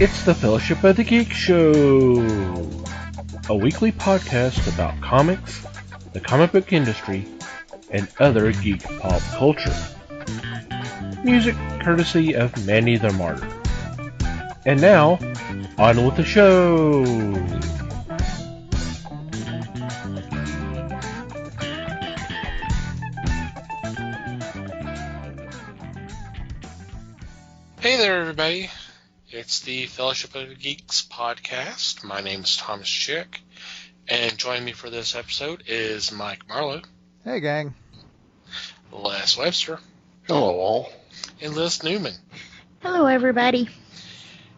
It's the Fellowship of the Geek Show, a weekly podcast about comics, the comic book industry, and other geek pop culture. Music courtesy of Manny the Martyr. And now, on with the show! Hey there, everybody. It's the Fellowship of the Geeks podcast. My name is Thomas Chick, and joining me for this episode is Mike Marlowe. Hey, gang. Les Webster. Hello, all. And Liz Newman. Hello, everybody.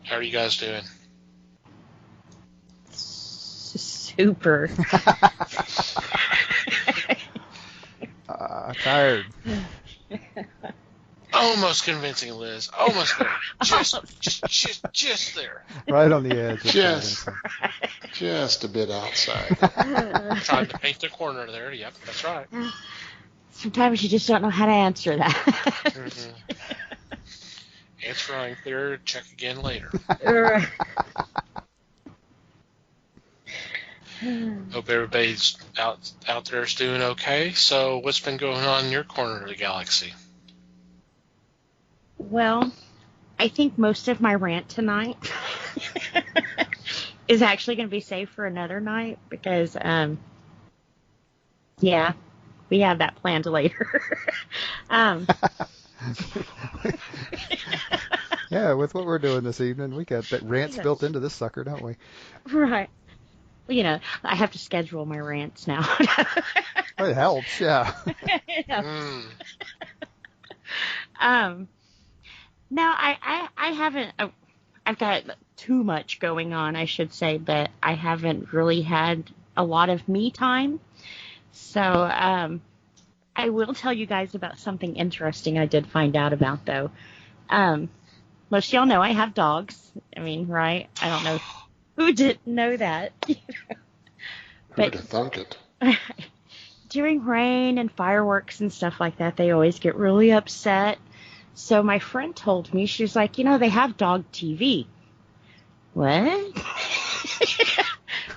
How are you guys doing? Super. Tired. Almost convincing, Liz. Almost there. Just there. Right on the edge. Just a bit outside. Trying to paint the corner there. Yep, that's right. Sometimes you just don't know how to answer that. Mm-hmm. Answer unclear. Check again later. Hope everybody's out there is doing okay. So, what's been going on in your corner of the galaxy? Well, I think most of my rant tonight is actually going to be saved for another night because, yeah, we have that planned later. Yeah, with what we're doing this evening, we got that rants built into this sucker, don't we? Right. Well, you know, I have to schedule my rants now. It helps, yeah. No, I haven't. I've got too much going on, I should say, but I haven't really had a lot of me time. So I will tell you guys about something interesting I did find out about, though. Most of y'all know I have dogs. I mean, right? I don't know who didn't know that. Who'd have thunk it? During rain and fireworks and stuff like that, they always get really upset. So my friend told me, she's like, you know, they have dog TV. What?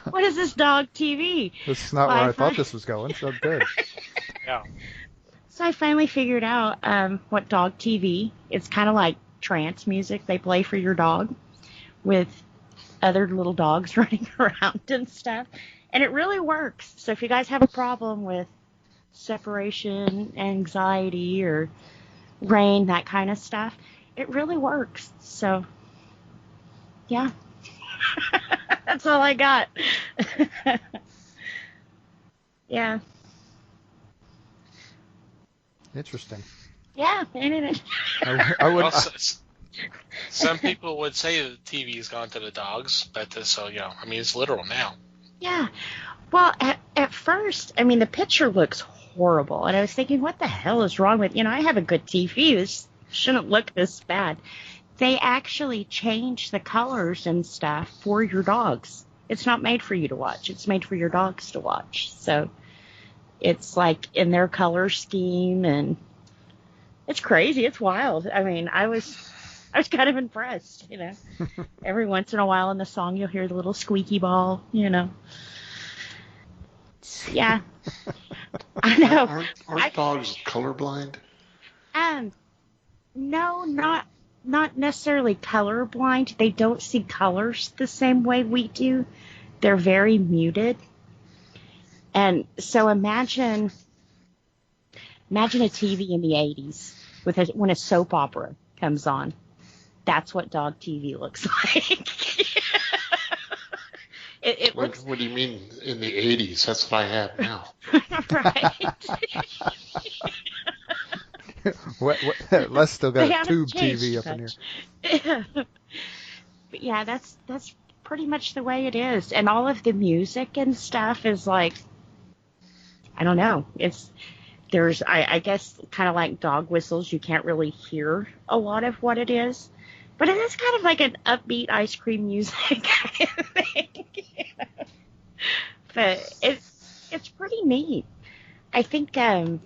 What is this dog TV? This is not where I thought this was going, so good. Yeah. So I finally figured out what dog TV. It's kind of like trance music they play for your dog with other little dogs running around and stuff. And it really works. So if you guys have a problem with separation, anxiety, or rain, that kind of stuff, it really works. So, yeah. That's all I got. Yeah. Interesting. Yeah, ain't it? I would. Some people would say that the TV's gone to the dogs, but so, you know, I mean, it's literal now. Yeah. Well, at first, I mean, the picture looks horrible. And I was thinking, what the hell is wrong with, you know, I have a good TV. This shouldn't look this bad. They actually change the colors and stuff for your dogs. It's not made for you to watch. It's made for your dogs to watch. So it's like in their color scheme, and it's crazy. It's wild. I mean, I was kind of impressed, you know. Every once in a while in the song, you'll hear the little squeaky ball, you know. Yeah. I know. Aren't dogs colorblind? No, not necessarily colorblind. They don't see colors the same way we do. They're very muted. And so imagine a TV in the 80s when a soap opera comes on. That's what dog TV looks like. It looks... What do you mean in the 80s? That's what I have now. Right. Les still got a tube TV up in here. But yeah, that's pretty much the way it is. And all of the music and stuff is like, I don't know. There's I guess kind of like dog whistles. You can't really hear a lot of what it is. But it is kind of like an upbeat ice cream music kind of thing. But it's pretty neat. I think I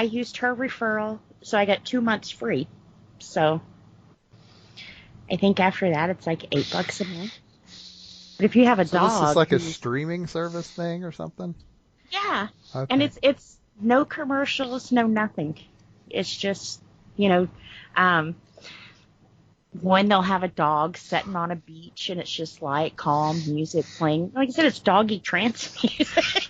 used her referral, so I got 2 months free. So I think after that it's like $8 a month. But if you have a So dog, this is like a streaming service thing or something? yeah, Okay. and it's no commercials, no nothing. It's just, you know, when they'll have a dog sitting on a beach and it's just like calm music playing. Like I said, it's doggy trance music.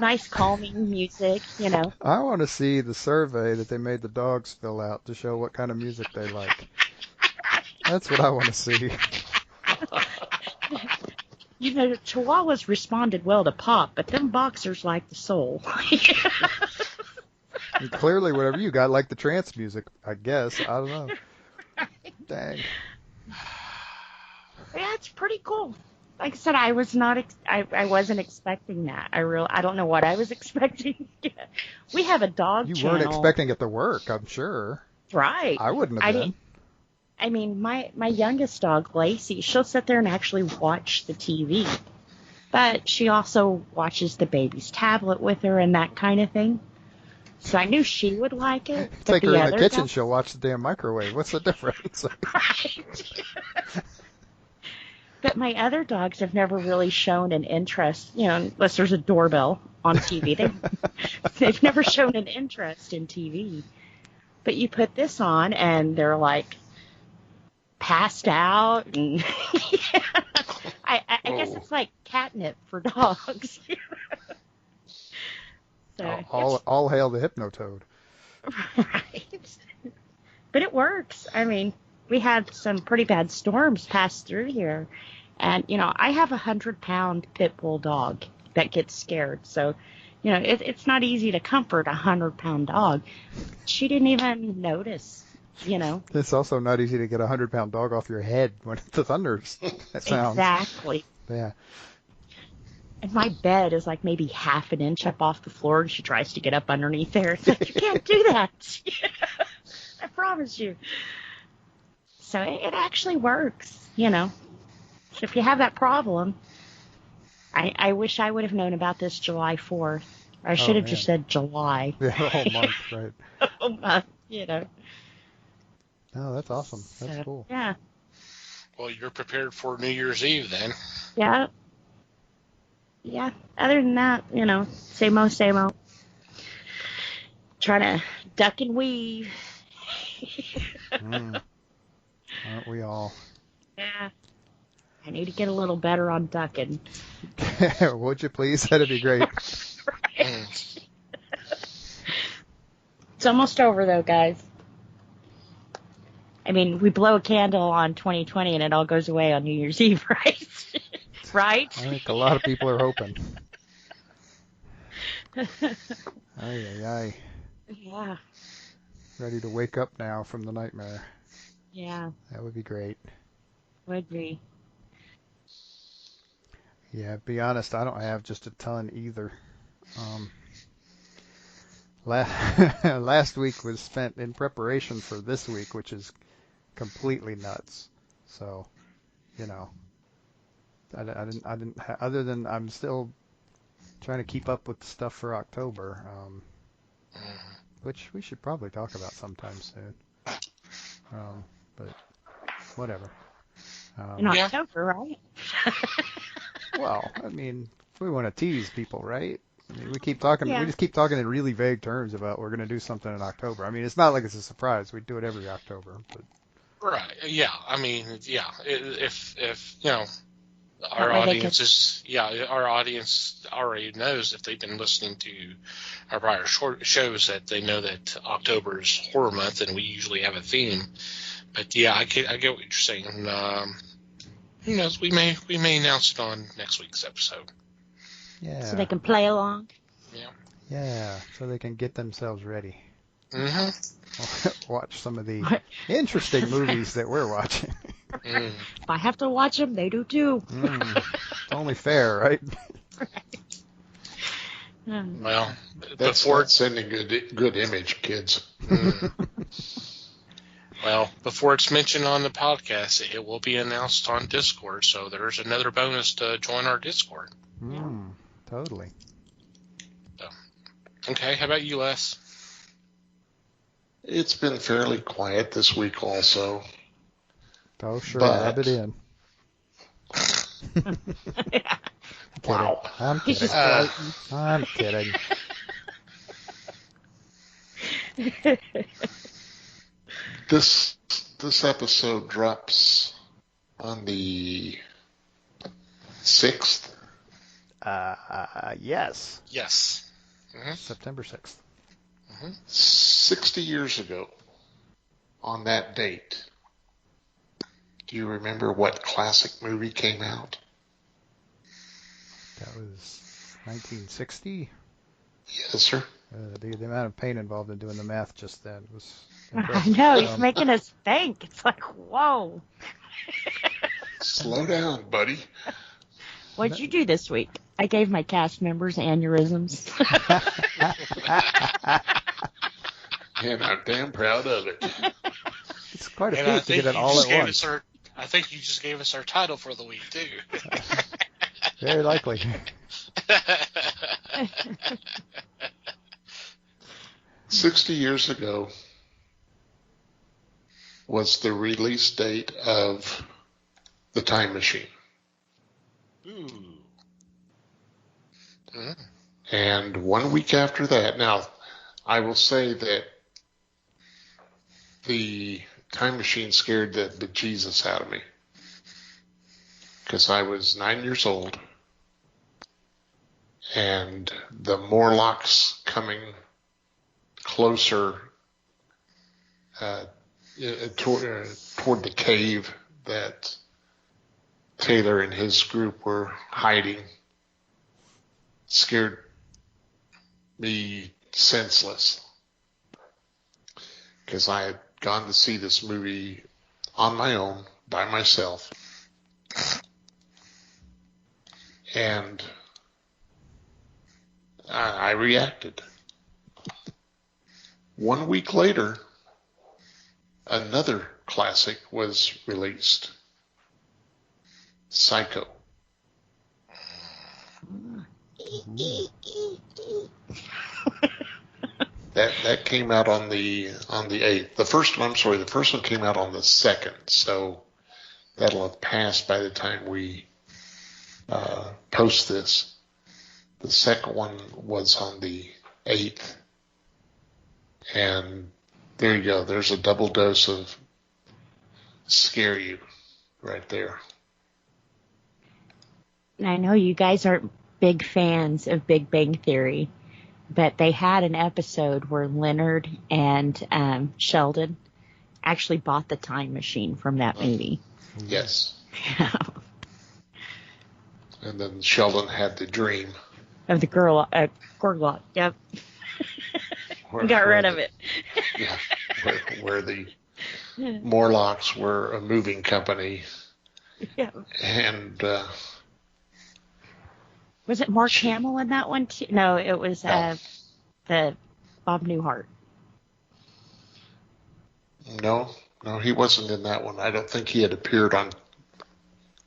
Nice calming music, you know. I want to see the survey that they made the dogs fill out to show what kind of music they like. That's what I want to see. You know, Chihuahuas responded well to pop, but them boxers like the soul. And clearly, whatever you got, like the trance music, I guess. I don't know. Dang. Yeah, it's pretty cool. Like I said, I was not. I wasn't expecting that. I don't know what I was expecting. We have a dog You channel. weren't expecting it to work, I'm sure. Right. I wouldn't have been. I mean, my youngest dog, Lacey, she'll sit there and actually watch the TV. But she also watches the baby's tablet with her and that kind of thing. So I knew she would like it. Take her the in the other kitchen, dog- she'll watch the damn microwave. What's the difference? Right. But my other dogs have never really shown an interest, you know, unless there's a doorbell on TV. They've never shown an interest in TV. But you put this on and they're like passed out. And I guess it's like catnip for dogs. So all hail the Hypnotoad. right. But it works. I mean, we had some pretty bad storms pass through here. And, you know, I have a 100-pound pit bull dog that gets scared. So, you know, it's not easy to comfort a 100-pound dog. She didn't even notice, you know. It's also not easy to get a 100-pound dog off your head when the thunders sounds. Exactly. Yeah. And my bed is like maybe half an inch up off the floor, and she tries to get up underneath there. It's like, you can't do that. I promise you. So it actually works, you know. So if you have that problem, I wish I would have known about this July 4th. I should have just said July. Yeah, the whole month, right. Whole month, you know. Oh, that's awesome. That's So, cool. Yeah. Well, you're prepared for New Year's Eve then. Yeah. Yeah. Other than that, you know, same old, same old. Trying to duck and weave. Aren't we all? Yeah. I need to get a little better on ducking. Would you please? That'd be great. Right. It's almost over, though, guys. I mean, we blow a candle on 2020 and it all goes away on New Year's Eve, right? Right? I think a lot of people are hoping. Ay. Yeah. Ready to wake up now from the nightmare. Yeah. That would be great. Would be. Yeah, be honest, I don't have just a ton either. Last week was spent in preparation for this week, which is completely nuts. So, you know, I didn't other than I'm still trying to keep up with stuff for October, which we should probably talk about sometime soon. But whatever. In October, right? Well, I mean, we want to tease people, right? I mean, we keep talking. Yeah. We just keep talking in really vague terms about we're going to do something in October. I mean, it's not like it's a surprise. We do it every October. But Right. Yeah. I mean, yeah. If you know, our That way they audience is, yeah, our audience already knows if they've been listening to our prior short shows that they know that October is horror month and we usually have a theme. But yeah, I get what you're saying. Who knows? We may announce it on next week's episode. yeah, So they can play along. yeah, so they can get themselves ready. Mm-hmm. Watch some of the interesting movies that we're watching. Mm. If I have to watch them, they do too. Only fair, right? Well, That's before not sending good image, kids. Well, before it's mentioned on the podcast, it will be announced on Discord. So there's another bonus to join our Discord. Totally. Okay, how about you, Les? It's been fairly quiet this week also. Oh, sure. But- Rub it in. Wow. I'm He's kidding. just Uh, I'm kidding. This episode drops on the 6th. Yes. yes. September 6th. 60 years ago on that date. Do you remember what classic movie came out? That was 1960. Yes, sir. The amount of pain involved in doing the math just then was I impressive. know, he's making us think. It's like, whoa. Slow down, buddy. What'd you do this week? I gave my cast members aneurysms. And I'm damn proud of it. It's quite a And I feat to think get it you all just at gave once. us I think you just gave us our title for the week too. Very likely. 60 years ago was the release date of The Time Machine. Ooh. Mm. And 1 week after that, now, I will say that the Time Machine scared the bejesus out of me. Because I was 9 years old. And the Morlocks coming closer toward the cave that Taylor and his group were hiding scared me senseless. Because I had gone to see this movie on my own, by myself. And I reacted. 1 week later, another classic was released. Psycho. That came out on the 8th. The first one came out on the 2nd, so that'll have passed by the time we post this. The second one was on the 8th. And there you go. There's a double dose of scare you right there. I know you guys aren't big fans of Big Bang Theory, but they had an episode where Leonard and Sheldon actually bought the time machine from that movie. Yes. And then Sheldon had the dream. Of the Gorlock, yep. Got rid of it. Yeah, where the Morlocks were a moving company. Yeah. And Was it Mark Hamill in that one too? No, it was the Bob Newhart. no, he wasn't in that one. I don't think he had appeared on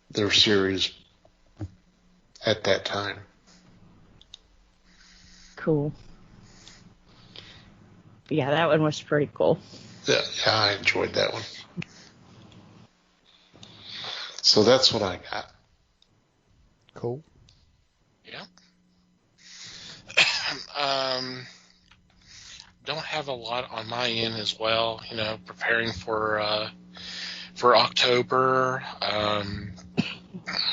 their series at that time. Cool. But yeah, that one was pretty cool. Yeah, I enjoyed that one. So that's what I got. Cool. Yeah. Don't have a lot on my end as well. You know, preparing for October.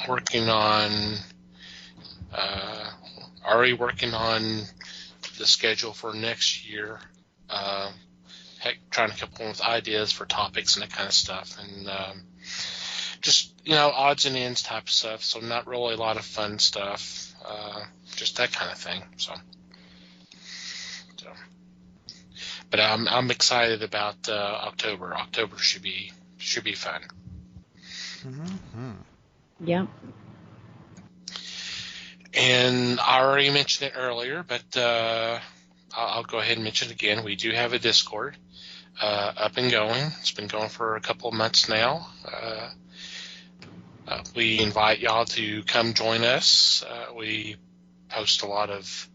Working on already working on the schedule for next year. Trying to come up with ideas for topics and that kind of stuff, and just odds and ends type of stuff. So not really a lot of fun stuff, just that kind of thing. So but I'm excited about October. October should be fun. Mm-hmm. Yep. And I already mentioned it earlier, but I'll go ahead and mention it again. We do have a Discord up and going. It's been going for a couple of months now. We invite y'all to come join us. We post a lot of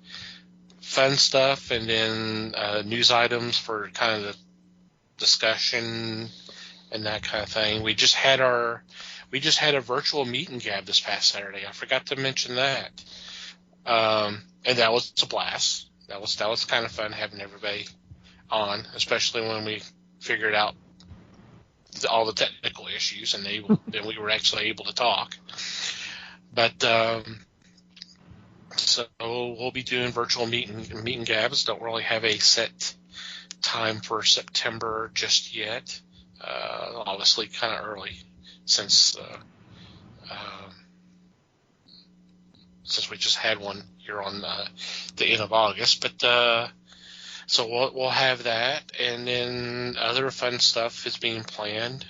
fun stuff and then news items for kind of the discussion and that kind of thing. We just had a virtual meet and gab this past Saturday. I forgot to mention that. And that was a blast. That was kind of fun having everybody on, especially when we figured out all the technical issues and then we were actually able to talk. But so we'll be doing virtual meet and gabs. Don't really have a set time for September just yet. Obviously, kind of early since we just had one here on the end of August. But so we'll have that, and then other fun stuff is being planned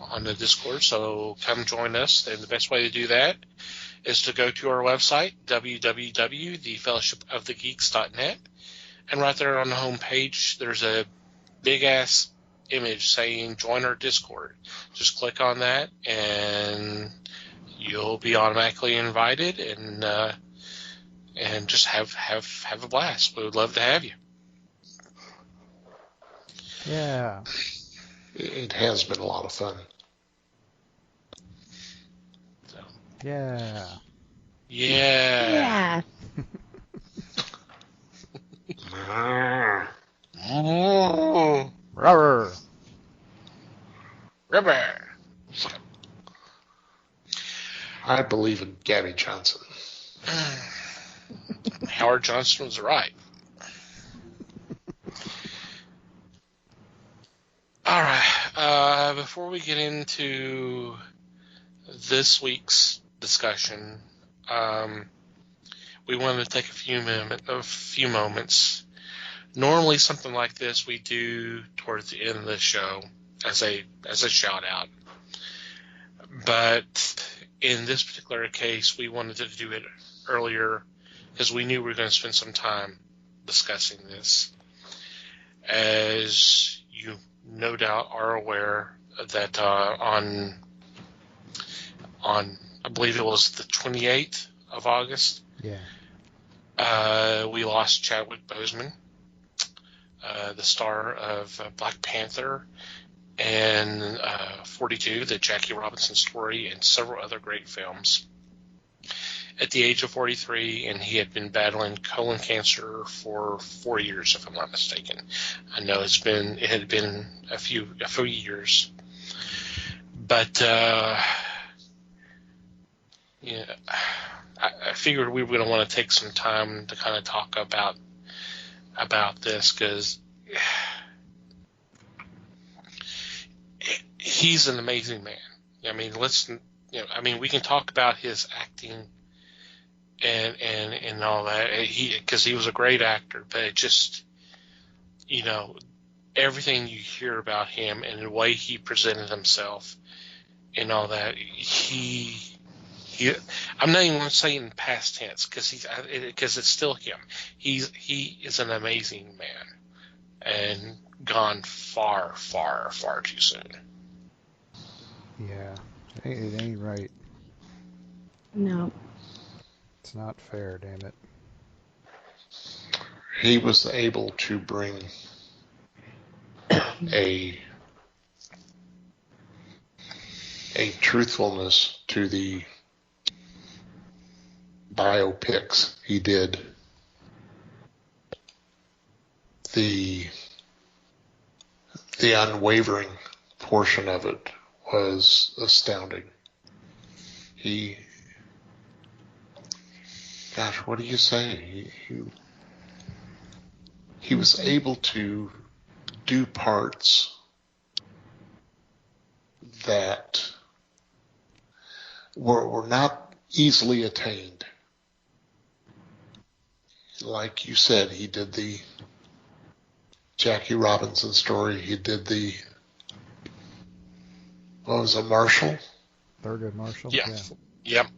on the Discord. So come join us. And the best way to do that is to go to our website, www.thefellowshipofthegeeks.net, and right there on the home page, there's a big ass image saying "Join our Discord." Just click on that, and you'll be automatically invited, and just have a blast. We would love to have you. Yeah. It has been a lot of fun. So. Yeah. Yeah. Rubber. Rubber. I believe in Gabby Johnson. Howard Johnson was right. All right. Before we get into this week's discussion, we wanted to take a few moments. Normally, something like this we do towards the end of the show as a shout out, but in this particular case, we wanted to do it earlier because we knew we were going to spend some time discussing this. As you no doubt are aware that on I believe it was the 28th of August, we lost Chadwick Boseman, the star of Black Panther and 42, the Jackie Robinson story, and several other great films. At the age of 43, and he had been battling colon cancer for 4 years, if I'm not mistaken. I know it had been a few years, but I figured we were going to want to take some time to kind of talk about this because he's an amazing man. I mean, we can talk about his acting and all that, because he was a great actor, but it just, everything you hear about him and the way he presented himself and all that, I'm not even going to say in past tense because it's still him. He is an amazing man and gone far, far, far too soon. Yeah, it ain't right. No. It's not fair, damn it. He was able to bring a truthfulness to the biopics he did. The unwavering portion of it was astounding. Gosh, what do you say? He was able to do parts that were not easily attained. Like you said, he did the Jackie Robinson story. He did the, what was it, Marshall? Thurgood Marshall? Yeah. Yep.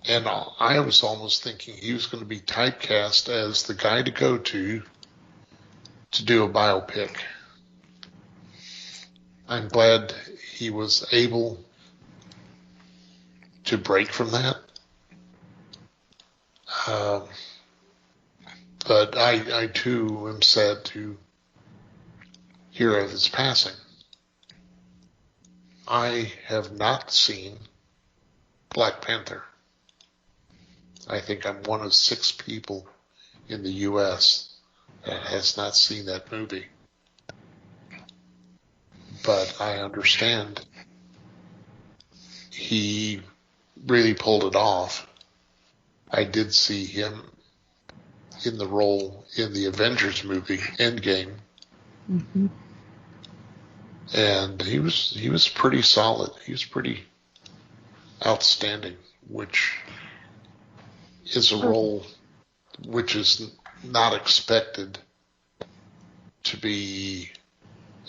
And I was almost thinking he was going to be typecast as the guy to go to do a biopic. I'm glad he was able to break from that. But I too am sad to hear of his passing. I have not seen Black Panther. I think I'm one of 6 people in the U.S. that has not seen that movie. But I understand he really pulled it off. I did see him in the role in the Avengers movie, Endgame. Mm-hmm. And he was pretty solid. He was pretty outstanding, which is a role which is not expected to be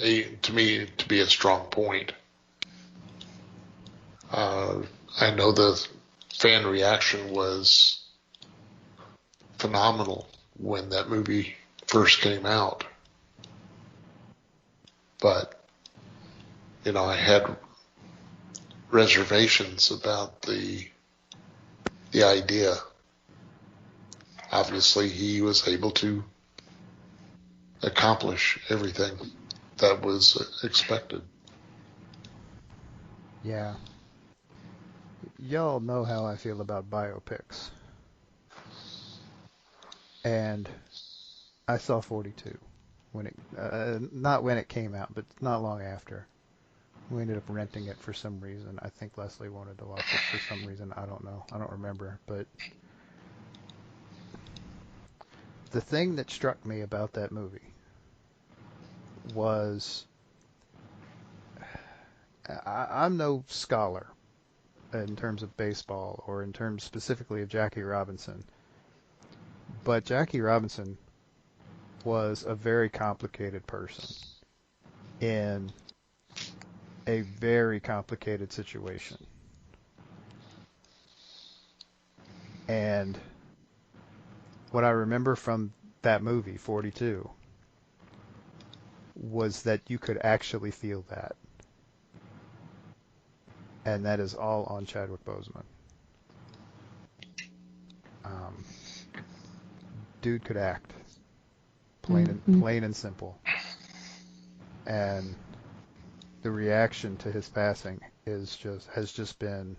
a strong point. I know the fan reaction was phenomenal when that movie first came out, but I had reservations about the idea. Obviously, he was able to accomplish everything that was expected. Yeah. Y'all know how I feel about biopics. And I saw 42 when it, not when it came out, but not long after. We ended up renting it for some reason. I think Leslie wanted to watch it for some reason. I don't know. I don't remember. But the thing that struck me about that movie was I'm no scholar in terms of baseball or in terms specifically of Jackie Robinson. But Jackie Robinson was a very complicated person in a very complicated situation. And what I remember from that movie, 42, was that you could actually feel that. And that is all on Chadwick Boseman. Dude could act. Plain and simple. And the reaction to his passing has just been,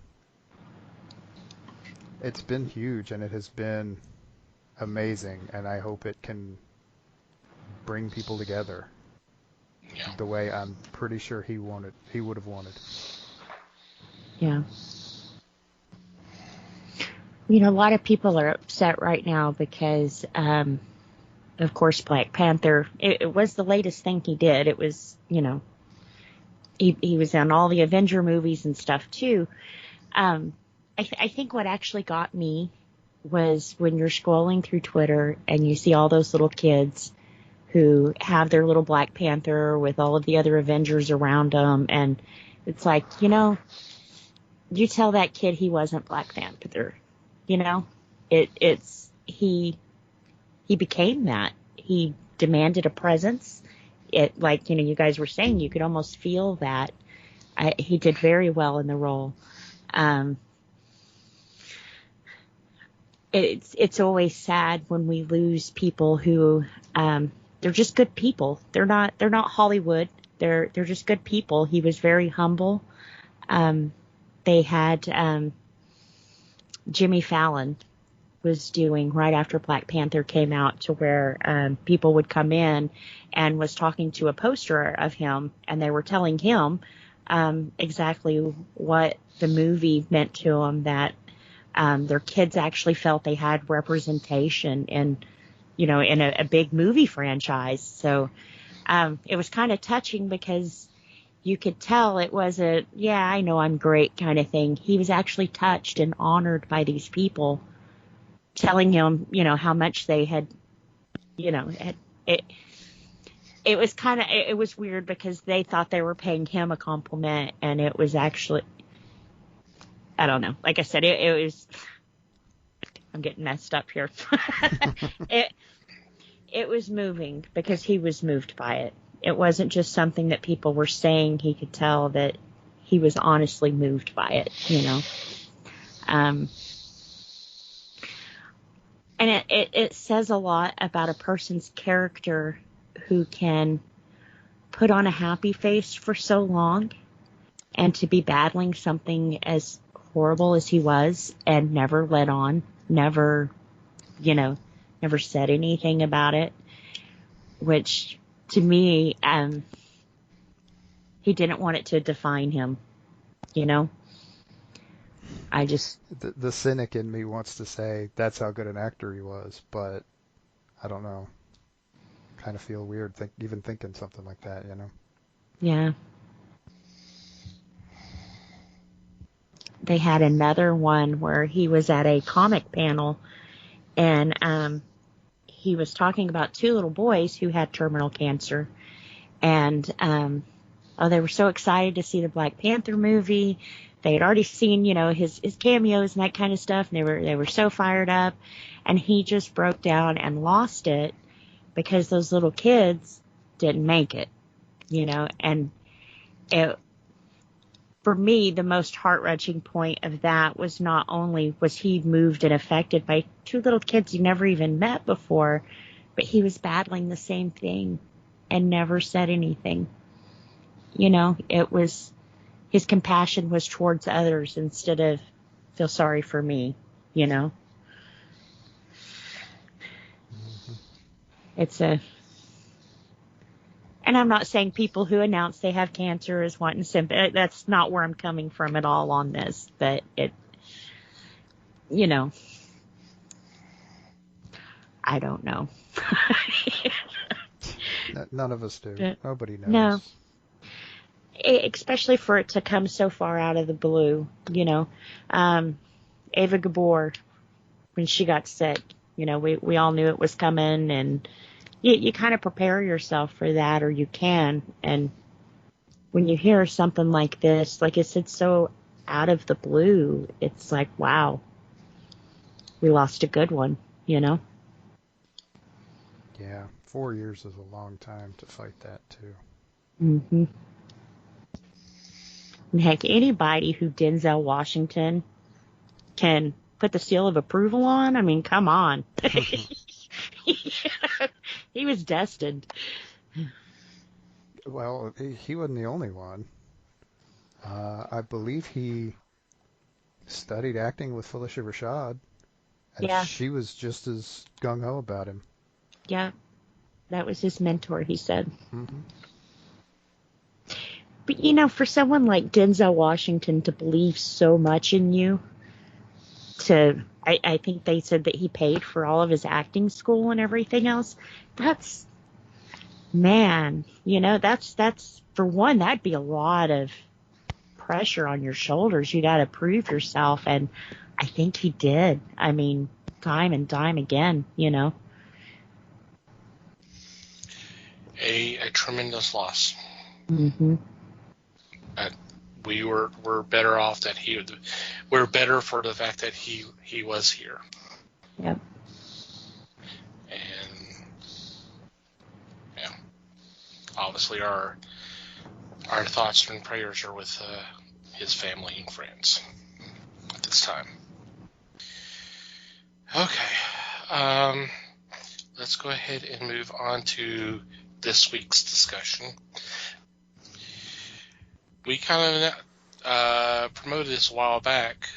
it's been huge, and it has been amazing, and I hope it can bring people together the way I'm pretty sure he would have wanted. Yeah. A lot of people are upset right now because, of course, Black Panther, it was the latest thing he did. It was, he was in all the Avenger movies and stuff too. I think what actually got me was when you're scrolling through Twitter and you see all those little kids who have their little Black Panther with all of the other Avengers around them, and it's like, you tell that kid he wasn't Black Panther. He became that. He demanded a presence. It, like, you guys were saying, you could almost feel that. He did very well in the role. It's always sad when we lose people who, they're just good people. They're not Hollywood. They're just good people. He was very humble. They had, Jimmy Fallon was doing right after Black Panther came out, to where people would come in and was talking to a poster of him, and they were telling him exactly what the movie meant to them, that their kids actually felt they had representation in a big movie franchise. So it was kind of touching, because you could tell it wasn't, yeah, I know I'm great kind of thing. He was actually touched and honored by these people, telling him, how much they had, it was kind of, it was weird, because they thought they were paying him a compliment, and it was actually, I don't know. Like I said, it was, I'm getting messed up here. It was moving, because he was moved by it. It wasn't just something that people were saying. He could tell that he was honestly moved by it, And it says a lot about a person's character who can put on a happy face for so long and to be battling something as horrible as he was and never let on, never said anything about it, which to me, he didn't want it to define him, I just... The cynic in me wants to say that's how good an actor he was, but I don't know. Kind of feel weird even thinking something like that, Yeah. They had another one where he was at a comic panel, and he was talking about two little boys who had terminal cancer, and they were so excited to see the Black Panther movie. They had already seen, his cameos and that kind of stuff, and they were so fired up, and he just broke down and lost it because those little kids didn't make it, and for me, the most heart-wrenching point of that was not only was he moved and affected by two little kids he never even met before, but he was battling the same thing and never said anything. It was, his compassion was towards others instead of feel sorry for me, Mm-hmm. And I'm not saying people who announce they have cancer is wanting sympathy. That's not where I'm coming from at all on this. But I don't know. None of us do. Nobody knows. No. Especially for it to come so far out of the blue, Ava Gabor, when she got sick, we all knew it was coming, and you kind of prepare yourself for that, or you can. And when you hear something like this, like I said, so out of the blue, it's like, wow, we lost a good one, Yeah, 4 years is a long time to fight that, too. Mm-hmm. And heck, anybody who Denzel Washington can put the seal of approval on, I mean, come on. He was destined. Well, he wasn't the only one. I believe he studied acting with Phylicia Rashad, and she was just as gung-ho about him. Yeah, that was his mentor, he said. Mm-hmm. But, for someone like Denzel Washington to believe so much in you, I think they said that he paid for all of his acting school and everything else. That's, man, that's for one, that'd be a lot of pressure on your shoulders. You got to prove yourself. And I think he did. I mean, time and time again, A tremendous loss. Mm-hmm. We're better off that we're better for the fact that he was here. Yep. And obviously our thoughts and prayers are with his family and friends at this time. Okay, let's go ahead and move on to this week's discussion. We kind of promoted this a while back.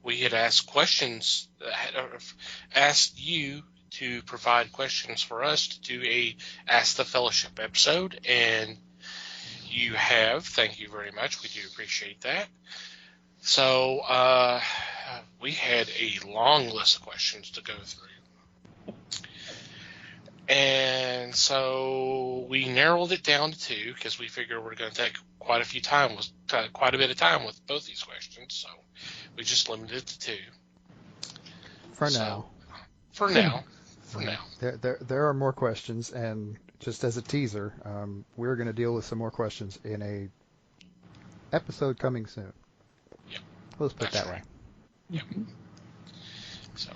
We had asked questions, asked you to provide questions for us to do a Ask the Fellowship episode, and you have. Thank you very much. We do appreciate that. So we had a long list of questions to go through. And so we narrowed it down to two because we figured we're going to take quite a bit of time with both these questions. So we just limited it to two. For now. There are more questions, and just as a teaser, we're going to deal with some more questions in a episode coming soon. Yep. Let's put it that way. Yep. So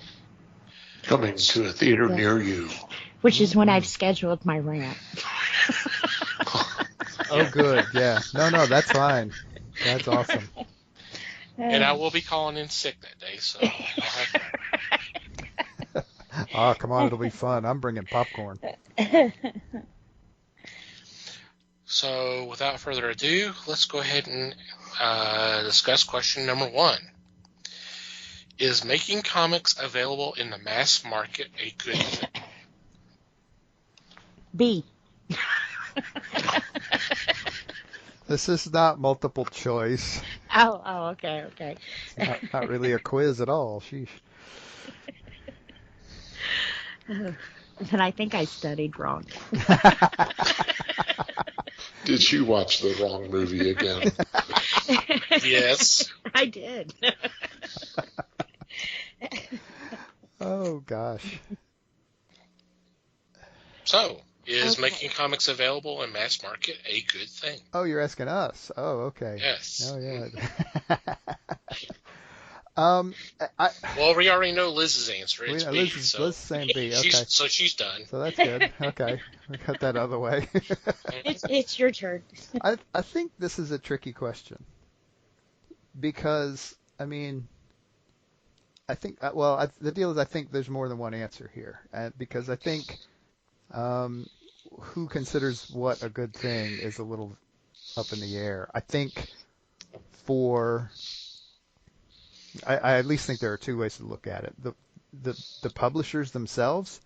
coming to a theater near you. Which is when I've scheduled my rant. Oh, good. Yeah. No, that's fine. That's awesome. And I will be calling in sick that day, so I'll have Oh, come on. It'll be fun. I'm bringing popcorn. So, without further ado, let's go ahead and discuss question number 1. Is making comics available in the mass market a good thing? B. This is not multiple choice. Oh, okay. It's not really a quiz at all. Sheesh. Then I think I studied wrong. Did you watch the wrong movie again? Yes. I did. Oh, gosh. So, is Okay. making comics available in mass market a good thing? Oh, you're asking us. Oh, okay. Yes. Oh, yeah. Well, we already know Liz's answer. It's B. Liz is saying B. Okay. She's done. So that's good. Okay. We got that out of the way. It's your turn. I think this is a tricky question. Because, I mean, I think, the deal is I think there's more than one answer here. Because I think who considers what a good thing is a little up in the air. I think I at least think there are two ways to look at it. The publishers themselves,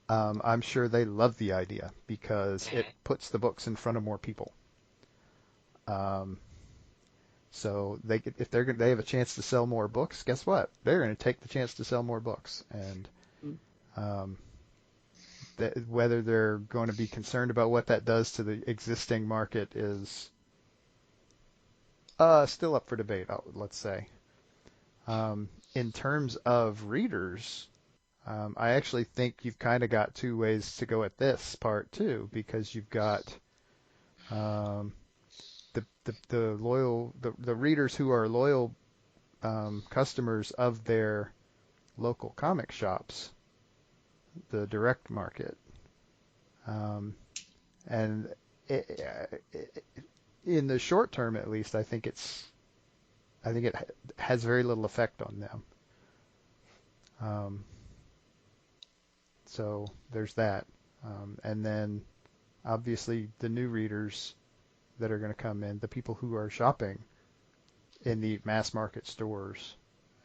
I'm sure they love the idea because it puts the books in front of more people. So if they have a chance to sell more books, guess what? They're going to take the chance to sell more books, and whether they're going to be concerned about what that does to the existing market is still up for debate. Let's say. In terms of readers, I actually think you've kind of got two ways to go at this part too, because you've got the readers who are loyal customers of their local comic shops, the direct market, and in the short term, at least, I think it has very little effect on them. So there's that, and then obviously the new readers that are going to come in, the people who are shopping in the mass market stores.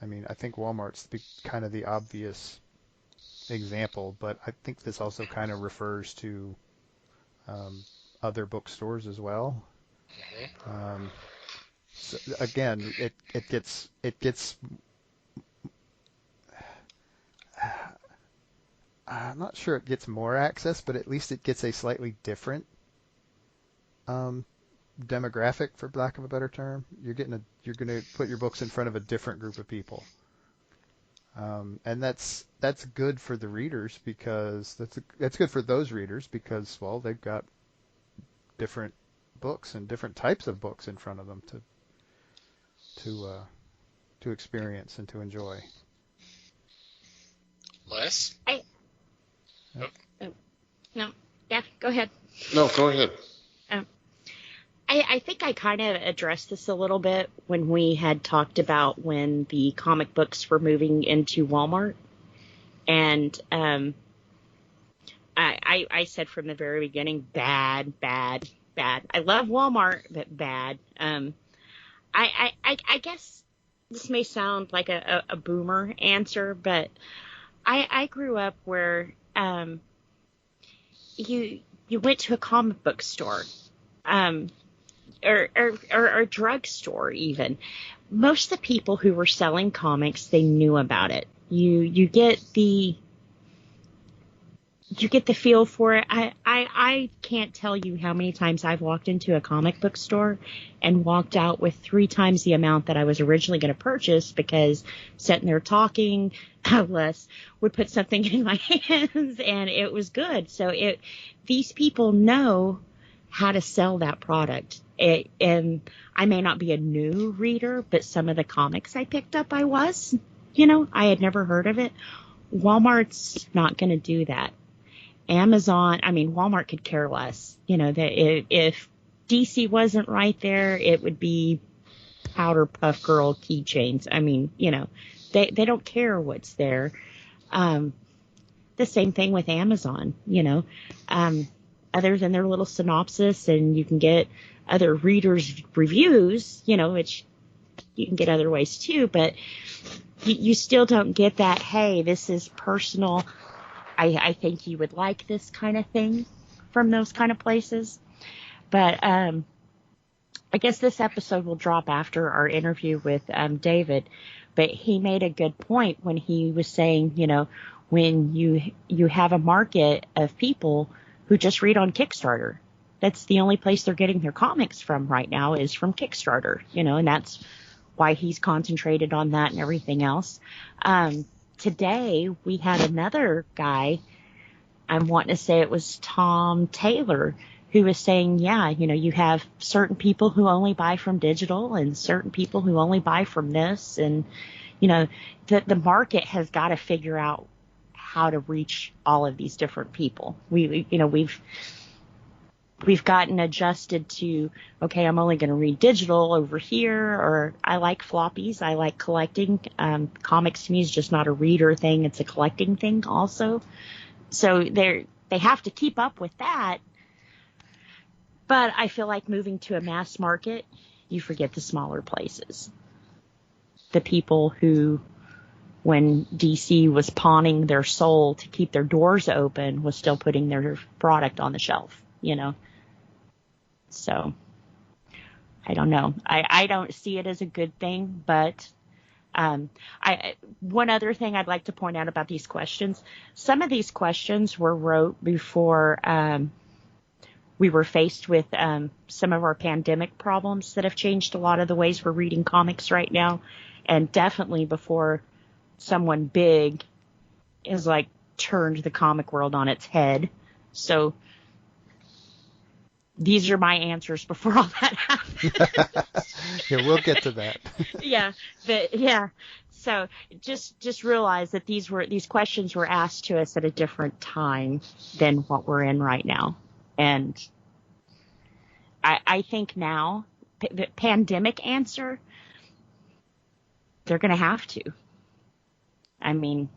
I mean, I think Walmart's kind of the obvious example, but I think this also kind of refers to other bookstores as well. So again, it gets I'm not sure it gets more access, but at least it gets a slightly different demographic, for lack of a better term. You're going to put your books in front of a different group of people, and that's good for the readers, because that's good for those readers because, well, they've got different books and different types of books in front of them to experience and to enjoy. Les? No. Yeah, go ahead. No, go ahead. I think I kind of addressed this a little bit when we had talked about when the comic books were moving into Walmart. And I said from the very beginning, bad. I love Walmart, but bad. I guess this may sound like a boomer answer, but I grew up where you went to a comic book store, or a drugstore even. Most of the people who were selling comics, they knew about it. You get the feel for it. I can't tell you how many times I've walked into a comic book store and walked out with 3 times the amount that I was originally going to purchase, because sitting there talking, Les would put something in my hands and it was good. So these people know how to sell that product. And I may not be a new reader, but some of the comics I picked up, I had never heard of it. Walmart's not going to do that. Amazon, Walmart could care less. That if DC wasn't right there, it would be Powder Puff Girl keychains. They don't care what's there. The same thing with Amazon. other than their little synopsis, and you can get other readers' reviews, which you can get other ways too, but you still don't get that, hey, this is personal. I think you would like this kind of thing from those kind of places. But I guess this episode will drop after our interview with David. But he made a good point when he was saying, when you have a market of people who just read on Kickstarter, that's the only place they're getting their comics from right now is from Kickstarter, and that's why he's concentrated on that and everything else. Today we had another guy, I'm wanting to say it was Tom Taylor, who was saying, you have certain people who only buy from digital and certain people who only buy from this. And, the market has got to figure out how to reach all of these different people. We've gotten adjusted to, okay, I'm only going to read digital over here, or I like floppies. I like collecting. Comics to me is just not a reader thing. It's a collecting thing also. So they have to keep up with that. But I feel like moving to a mass market, you forget the smaller places. The people who, when DC was pawning their soul to keep their doors open, was still putting their product on the shelf, So, I don't know. I don't see it as a good thing, but one other thing I'd like to point out about these questions, some of these questions were wrote before we were faced with some of our pandemic problems that have changed a lot of the ways we're reading comics right now, and definitely before someone big is turned the comic world on its head. So these are my answers before all that happened. Yeah, we'll get to that. Yeah. So just realize that these questions were asked to us at a different time than what we're in right now. And I think now the pandemic answer, they're going to have to. I mean,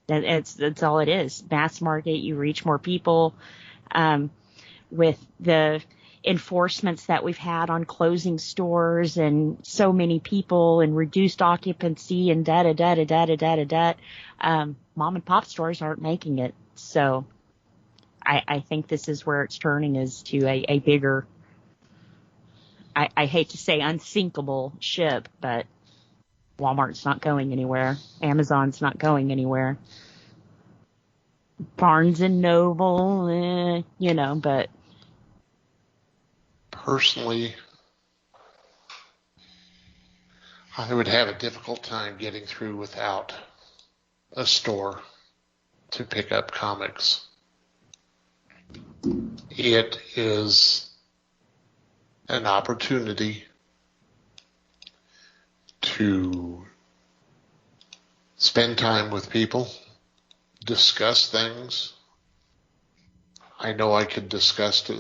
that's all it is. Mass market, you reach more people. With the enforcements that we've had on closing stores and so many people and reduced occupancy and mom and pop stores aren't making it. So I think this is where it's turning, is to a bigger, I hate to say unsinkable ship, but Walmart's not going anywhere. Amazon's not going anywhere. Barnes and Noble, but personally, I would have a difficult time getting through without a store to pick up comics. It is an opportunity to spend time with people, discuss things. I know I could discuss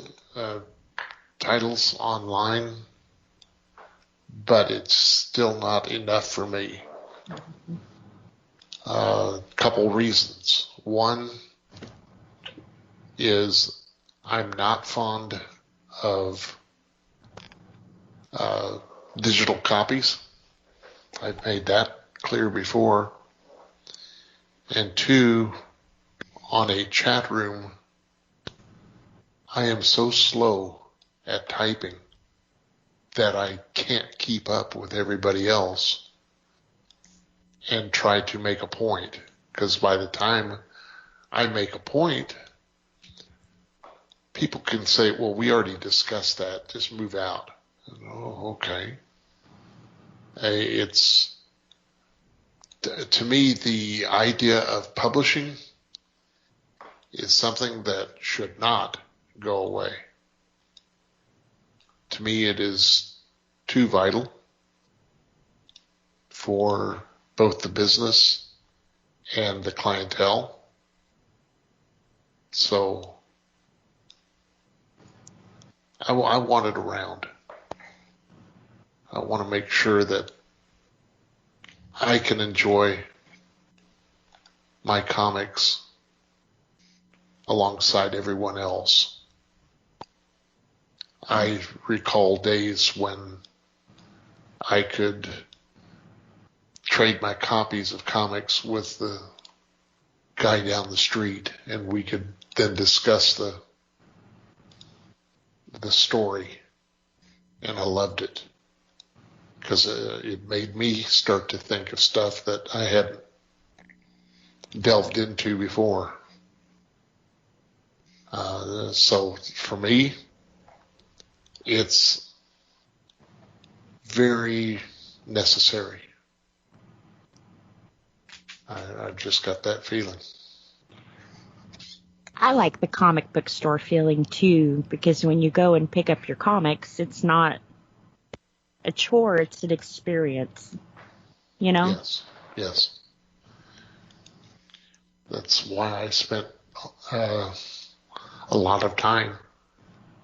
titles online, but it's still not enough for me. Couple reasons. One is I'm not fond of digital copies. I've made that clear before. And two, on a chat room, I am so slow at typing that I can't keep up with everybody else and try to make a point. Because by the time I make a point, people can say, well, we already discussed that, just move out. Oh, okay. It's, to me, the idea of publishing is something that should not go away. To me, it is too vital for both the business and the clientele. So I want it around. I want to make sure that I can enjoy my comics alongside everyone else. I recall days when I could trade my copies of comics with the guy down the street, and we could then discuss the story, and I loved it because it made me start to think of stuff that I hadn't delved into before. So for me, it's very necessary. I just got that feeling. I like the comic book store feeling too, because when you go and pick up your comics, it's not a chore, it's an experience. You know? Yes. That's why I spent a lot of time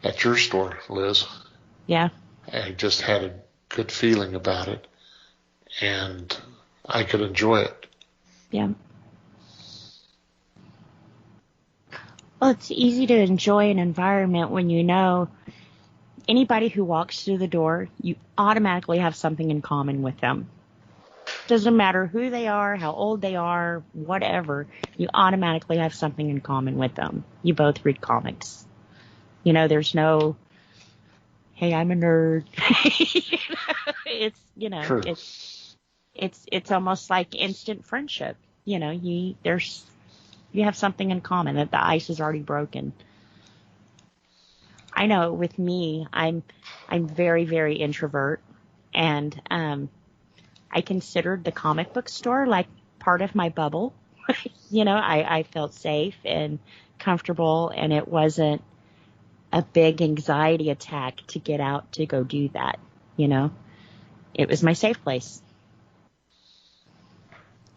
at your store, Liz. Yeah. I just had a good feeling about it, and I could enjoy it. Yeah. Well, it's easy to enjoy an environment when you know anybody who walks through the door, you automatically have something in common with them. Doesn't matter who they are, how old they are, whatever, you automatically have something in common with them. You both read comics. You know, there's no, hey, I'm a nerd. It's, you know, True. it's almost like instant friendship. You know, you have something in common, that the ice is already broken. I know with me, I'm very, very introvert, and I considered the comic book store like part of my bubble. You know, I felt safe and comfortable, and it wasn't a big anxiety attack to get out to go do that. You know, it was my safe place.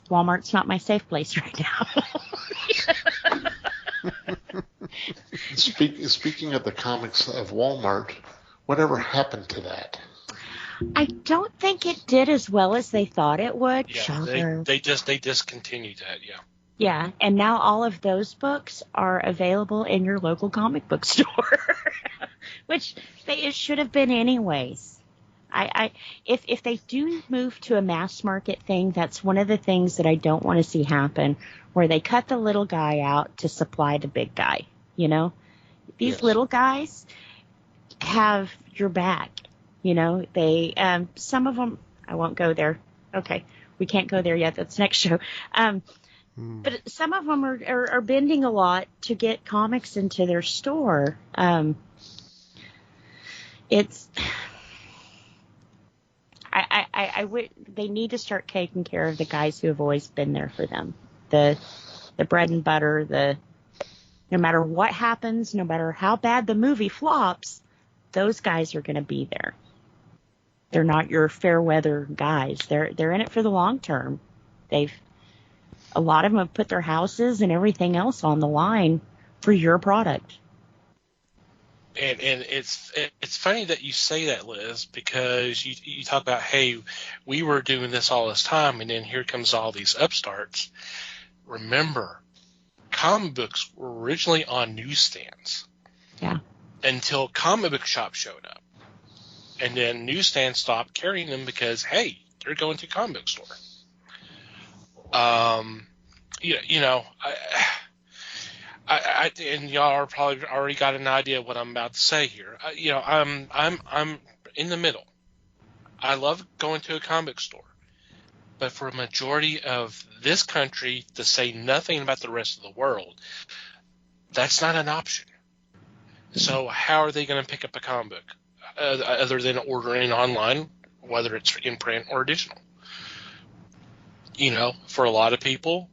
Walmart's not my safe place right now. Speaking of the comics of Walmart, whatever happened to that? I don't think it did as well as they thought it would. Yeah, Shocker. they discontinued that. Yeah. Yeah, and now all of those books are available in your local comic book store, which it should have been anyways. If they do move to a mass market thing, that's one of the things that I don't want to see happen, where they cut the little guy out to supply the big guy. You know, these Yes. little guys have your back. You know, they some of them. I won't go there. Okay, we can't go there yet. That's next show. But some of them are bending a lot to get comics into their store. They need to start taking care of the guys who have always been there for them. The bread and butter, no matter what happens, no matter how bad the movie flops, those guys are going to be there. They're not your fair weather guys. They're in it for the long term. A lot of them have put their houses and everything else on the line for your product. And it's funny that you say that, Liz, because you talk about, hey, we were doing this all this time, and then here comes all these upstarts. Remember, comic books were originally on newsstands. Yeah. Until comic book shops showed up. And then newsstands stopped carrying them because, hey, they're going to a comic book store. I and y'all are probably already got an idea of what I'm about to say here. I'm in the middle. I love going to a comic store, but for a majority of this country, to say nothing about the rest of the world, that's not an option. So how are they going to pick up a comic book other than ordering online, whether it's in print or digital? You know, for a lot of people,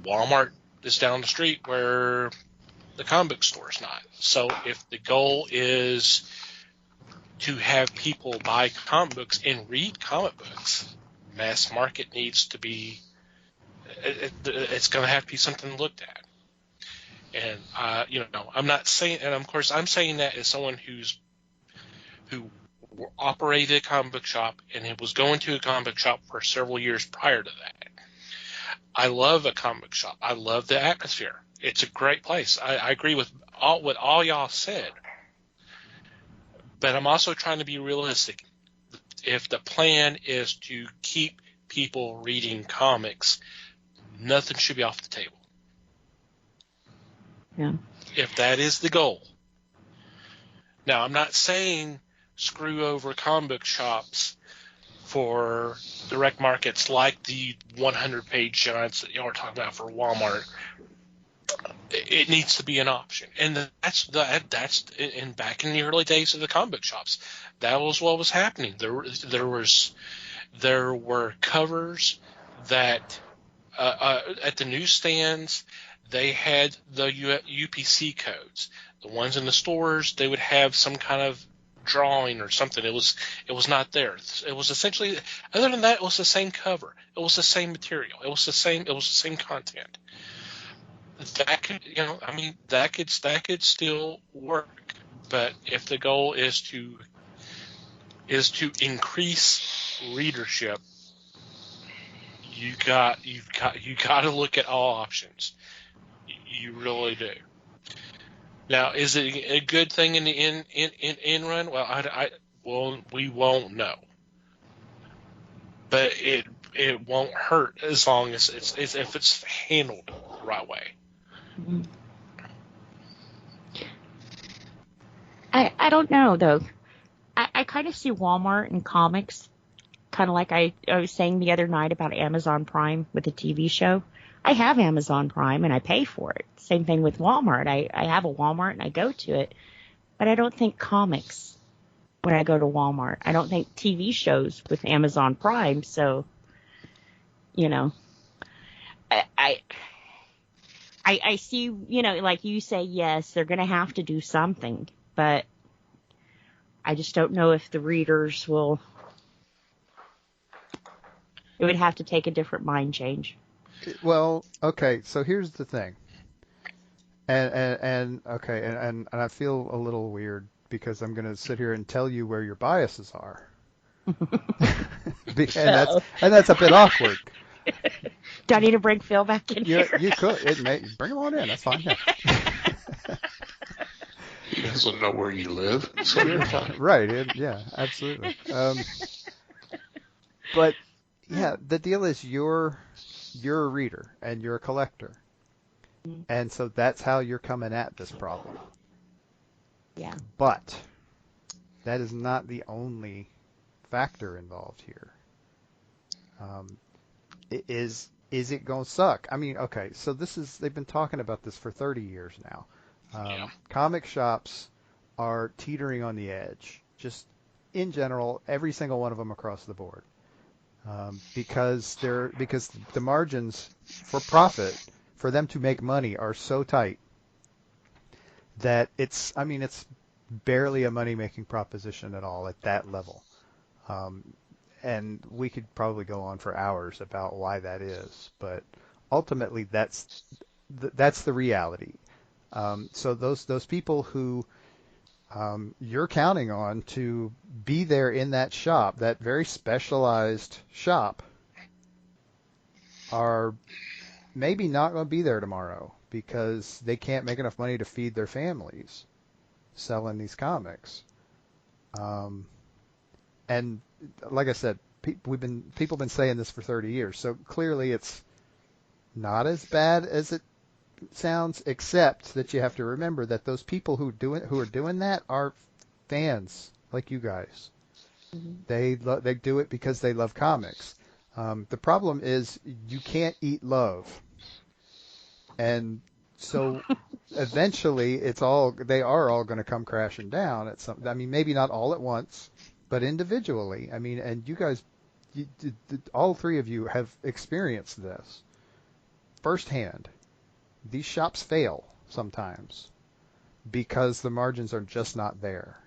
Walmart is down the street where the comic book store is not. So if the goal is to have people buy comic books and read comic books, mass market needs to be, it's going to have to be something looked at. And, I'm not saying, and of course I'm saying that as someone who operated a comic book shop and it was going to a comic book shop for several years prior to that. I love a comic book shop. I love the atmosphere. It's a great place. I agree with all y'all said, but I'm also trying to be realistic. If the plan is to keep people reading comics, nothing should be off the table. Yeah. If that is the goal. Now, I'm not saying screw over comic book shops for direct markets like the 100-page giants that y'all are talking about for Walmart. It needs to be an option, and that's in back in the early days of the comic book shops. That was what was happening. There were covers that at the newsstands they had the UPC codes. The ones in the stores, they would have some kind of drawing or something. It was not there. It was essentially, other than that, it was the same cover. It was the same material. It was the same content. That could, that could still work. But if the goal is to increase readership, you got to look at all options. You really do. Now, is it a good thing in the in run? Well, we won't know, but it won't hurt as long as if it's handled the right way. Mm-hmm. I don't know though. I kind of see Walmart and comics kind of like I was saying the other night about Amazon Prime with the TV show. I have Amazon Prime and I pay for it. Same thing with Walmart. I have a Walmart and I go to it, but I don't think comics when I go to Walmart. I don't think TV shows with Amazon Prime. So, I see, like you say, yes, they're going to have to do something, but I just don't know if the readers will. It would have to take a different mind change. Well, okay, so here's the thing. And I feel a little weird because I'm going to sit here and tell you where your biases are. and that's a bit awkward. Do I need to bring Phil back in here? You could. Bring him on in. That's fine. Yeah. He doesn't know where you live, so you're fine. Right. Yeah, absolutely. But yeah, the deal is you're a reader and you're a collector. And so that's how you're coming at this problem. Yeah. But that is not the only factor involved here. Is it going to suck? I mean, okay, so they've been talking about this for 30 years now. Comic shops are teetering on the edge, just in general, every single one of them across the board. Because the margins for profit for them to make money are so tight that it's barely a money-making proposition at all at that level. And we could probably go on for hours about why that is, but ultimately that's the reality. So those people who you're counting on to be there in that shop, that very specialized shop, are maybe not going to be there tomorrow because they can't make enough money to feed their families selling these comics. And like I said, people have been saying this for 30 years, so clearly it's not as bad as it sounds, except that you have to remember that those people who are doing that are fans like you guys. Mm-hmm. They do it because they love comics. The problem is you can't eat love, and so eventually they are all going to come crashing down at some. I mean, maybe not all at once, but individually. I mean, and you guys, all three of you have experienced this firsthand. These shops fail sometimes because the margins are just not there.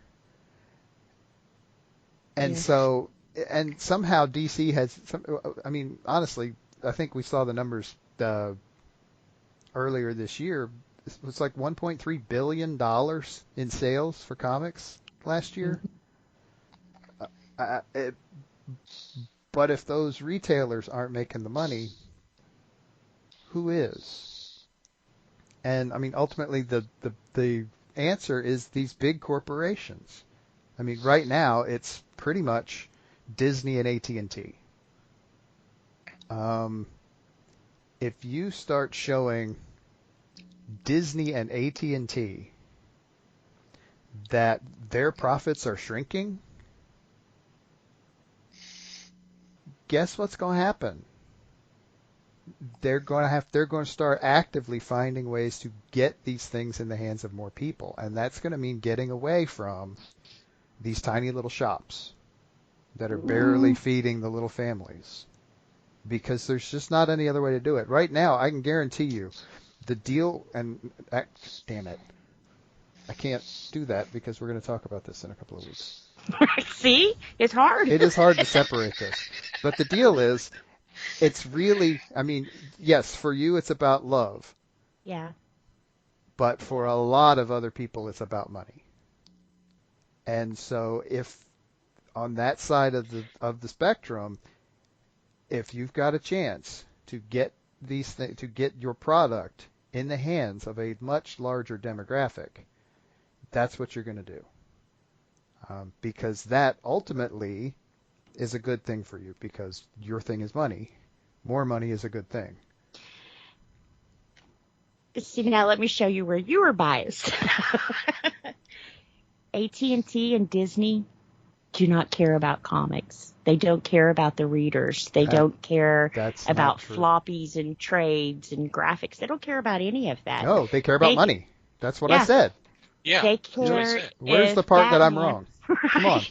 And so, and somehow DC has, honestly, I think we saw the numbers earlier this year. It was like $1.3 billion in sales for comics last year. But if those retailers aren't making the money, who is? And I mean, ultimately, the answer is these big corporations. I mean, right now it's pretty much Disney and AT&T. If you start showing Disney and AT&T that their profits are shrinking, guess what's going to happen? They're going to start actively finding ways to get these things in the hands of more people, and that's going to mean getting away from these tiny little shops that are barely feeding the little families, because there's just not any other way to do it. Right now, I can guarantee you the deal, and damn it, I can't do that because we're going to talk about this in a couple of weeks. See? It's hard. It is hard to separate this. But the deal is, it's really, I mean, yes, for you it's about love. Yeah. But for a lot of other people, it's about money. And so if on that side of the spectrum, if you've got a chance to get to get your product in the hands of a much larger demographic, that's what you're going to do. Because that ultimately is a good thing for you, because your thing is money. More money is a good thing. See, now let me show you where you were biased. AT&T and Disney do not care about comics. They don't care about the readers. They don't care about floppies and trades and graphics. They don't care about any of that. No, they care about money. That's what I said. Yeah. They care. Where's the part that I'm wrong? Come on.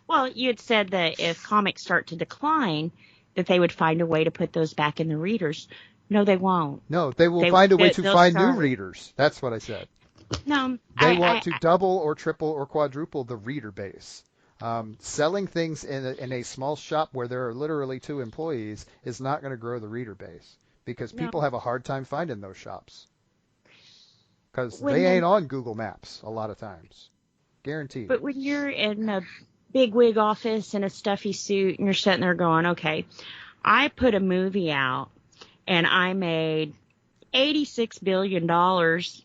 Well, you had said that if comics start to decline, that they would find a way to put those back in the readers. No, they won't. No, they will find a way to find new readers. That's what I said. No, they want to double or triple or quadruple the reader base. Selling things in a small shop where there are literally 2 employees is not going to grow the reader base, because people have a hard time finding those shops, because they ain't on Google Maps a lot of times. Guaranteed. But when you're in a big wig office in a stuffy suit and you're sitting there going, okay, I put a movie out and I made $86 billion,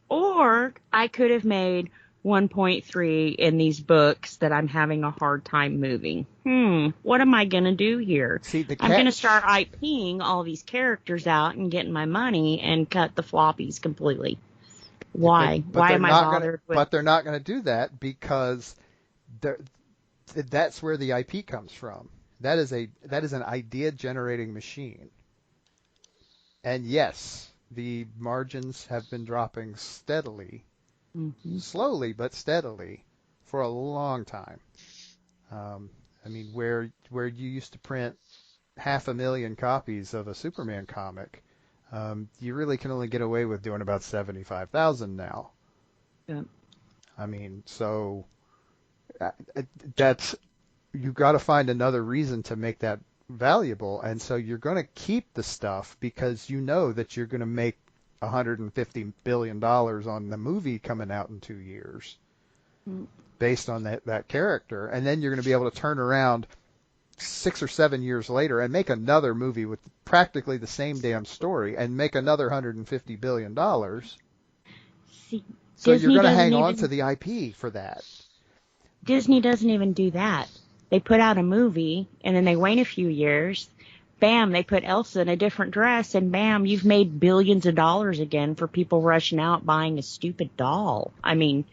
or I could have made 1.3 in these books that I'm having a hard time moving. What am I going to do here? See, I'm going to start IPing all these characters out and getting my money and cut the floppies completely. Why? Why am I bothered with? But they're not going to do that, because that's where the IP comes from. That is an idea generating machine. And yes, the margins have been dropping steadily, slowly but steadily, for a long time. I mean, where you used to print 500,000 copies of a Superman comic, you really can only get away with doing about 75,000 now. Yeah. I mean, so that's, you've got to find another reason to make that valuable, and so you're going to keep the stuff because you know that you're going to make $150 billion on the movie coming out in 2 years based on that character, and then you're going to be able to turn around 6 or 7 years later and make another movie with practically the same damn story and make another $150 billion. See, so Disney you're going to hang on to the IP for that. Disney doesn't even do that. They put out a movie, and then they wait a few years. Bam, they put Elsa in a different dress, and bam, you've made billions of dollars again for people rushing out buying a stupid doll. I mean,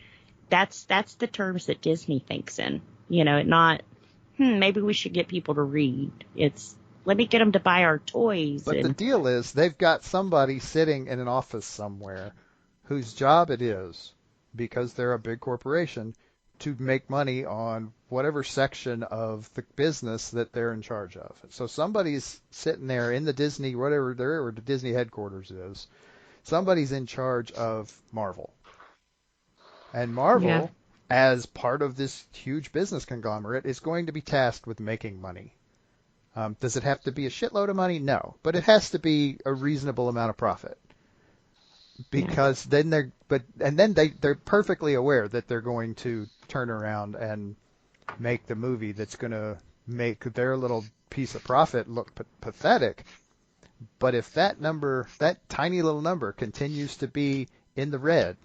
that's the terms that Disney thinks in. You know, not, maybe we should get people to read. It's, let me get them to buy our toys. But the deal is, they've got somebody sitting in an office somewhere whose job it is, because they're a big corporation, to make money on whatever section of the business that they're in charge of. So somebody's sitting there in the Disney, whatever the Disney headquarters is, somebody's in charge of Marvel. And Marvel, as part of this huge business conglomerate, is going to be tasked with making money. Does it have to be a shitload of money? No. But it has to be a reasonable amount of profit. Because then they're perfectly aware that they're going to turn around and make the movie that's going to make their little piece of profit look pathetic. But if that number, that tiny little number, continues to be in the red,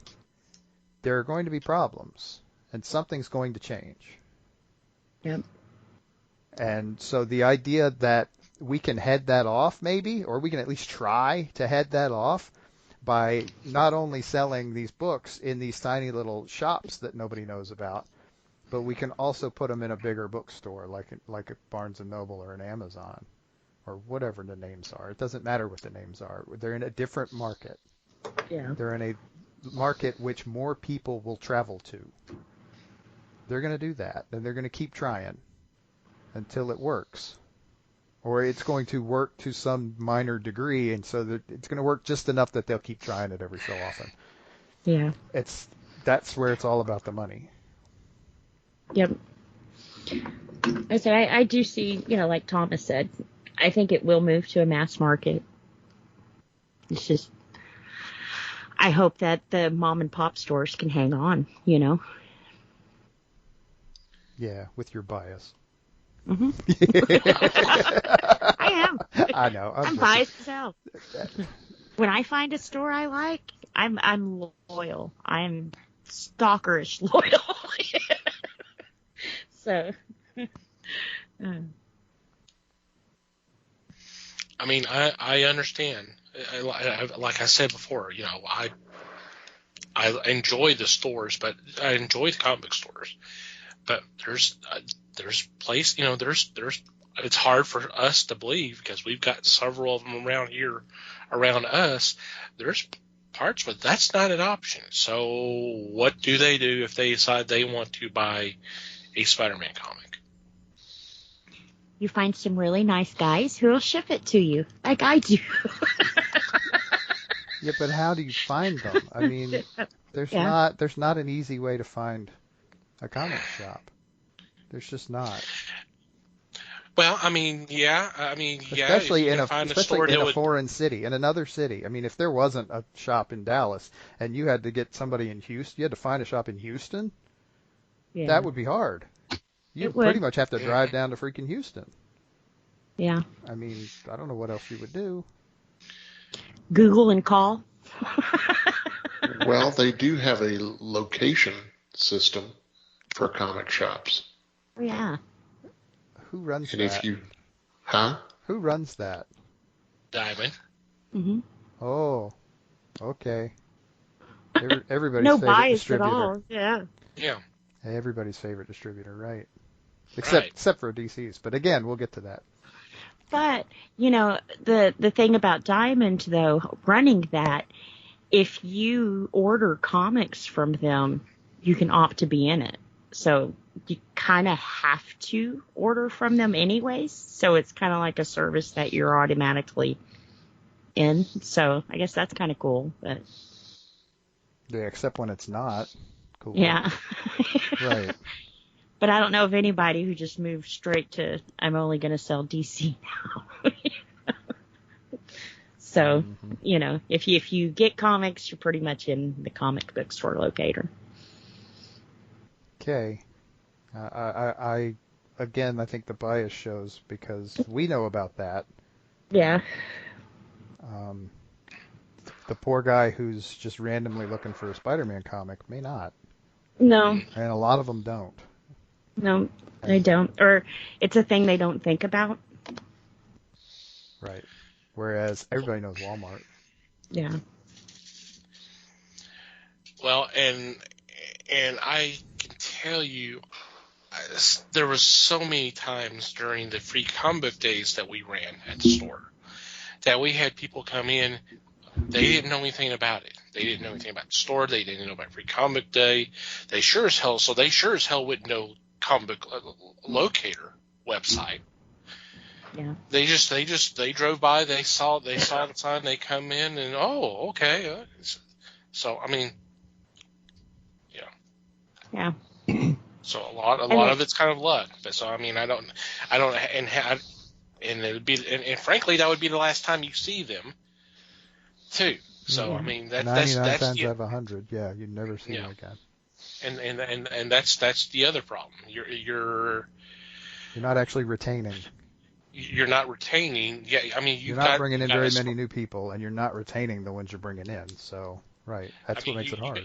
there are going to be problems, and something's going to change. Yep. And so the idea that we can head that off maybe, or we can at least try to head that off by not only selling these books in these tiny little shops that nobody knows about, but we can also put them in a bigger bookstore like a Barnes & Noble or an Amazon or whatever the names are. It doesn't matter what the names are. They're in a different market. Yeah. They're in a market which more people will travel to. They're going to do that, and they're going to keep trying until it works. Or it's going to work to some minor degree, and so that it's going to work just enough that they'll keep trying it every so often. Yeah. That's where it's all about the money. Yep. I said I do see, like Thomas said, I think it will move to a mass market. It's just, I hope that the mom and pop stores can hang on, Yeah, with your bias. Mm-hmm. I am. I know. I'm biased as hell. When I find a store I like, I'm loyal. I'm stalkerish loyal. So. I mean, I understand. Like I said before, I enjoy the stores, but I enjoy the comic book stores. But there's place, there's it's hard for us to believe because we've got several of them around here, around us. There's parts where that's not an option. So what do they do if they decide they want to buy a Spider-Man comic? You find some really nice guys who will ship it to you, like I do. Yeah, but how do you find them? I mean, there's not an easy way to find a comic shop. There's just not. Well, I mean, especially in a store foreign city, in another city. I mean, if there wasn't a shop in Dallas and you had to get somebody in Houston, you had to find a shop in Houston. Yeah. That would be hard. You pretty much have to drive down to freaking Houston. Yeah. I mean, I don't know what else you would do. Google and call. Well, they do have a location system for comic shops. Oh, yeah. Who runs and that? Who runs that? Diamond. Mm-hmm. Oh, okay. Everybody's no favorite bias distributor. at all. Yeah. Yeah. Everybody's favorite distributor, right? Except for DC's. But again, we'll get to that. But, the thing about Diamond, though, running that, if you order comics from them, you can opt to be in it. So you kind of have to order from them anyways. So it's kind of like a service that you're automatically in. So I guess that's kind of cool. But yeah, except when it's not. Cool. Yeah. Right. But I don't know of anybody who just moved straight to, I'm only going to sell DC now. So, if you get comics, you're pretty much in the comic book store locator. Okay. I think the bias shows because we know about that. Yeah. The poor guy who's just randomly looking for a Spider-Man comic may not. No. And a lot of them don't. No, they don't. Or it's a thing they don't think about. Right. Whereas everybody knows Walmart. Yeah. Well, and I can tell you, there was so many times during the free comic book days that we ran at the store that we had people come in. They didn't know anything about it. They didn't know anything about the store. They didn't know about free comic book day. They sure as hell wouldn't know comic book locator website. Yeah. They drove by. They saw the sign. They come in and okay. So I mean, yeah. So a lot of it's kind of luck. But so I mean, I don't, and it would be, and frankly, that would be the last time you see them, too. So I mean, that's 99 times out of 100, yeah, you'd never see them again. And that's the other problem. You're not actually retaining. you're not retaining. Yeah, I mean, you're not bringing in very many new people, and you're not retaining the ones you're bringing in. So, right, that's what makes it hard.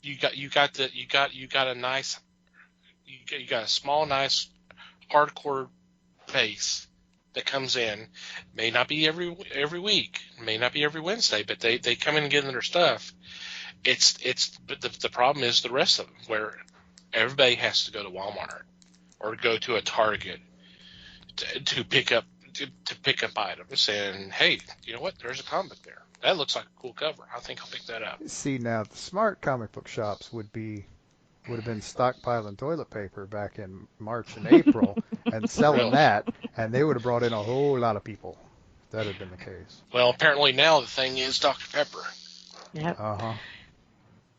You got a small, nice, hardcore base that comes in. May not be every week, may not be every Wednesday, but they come in and get in their stuff. But the problem is the rest of them, where everybody has to go to Walmart or go to a Target to pick up items. And hey, you know what? There's a comic book there. That looks like a cool cover. I think I'll pick that up. See, now the smart comic book shops would have been stockpiling toilet paper back in March and April and selling that, and they would have brought in a whole lot of people. That had been the case. Well, apparently now the thing is Dr. Pepper. Yep. Uh-huh.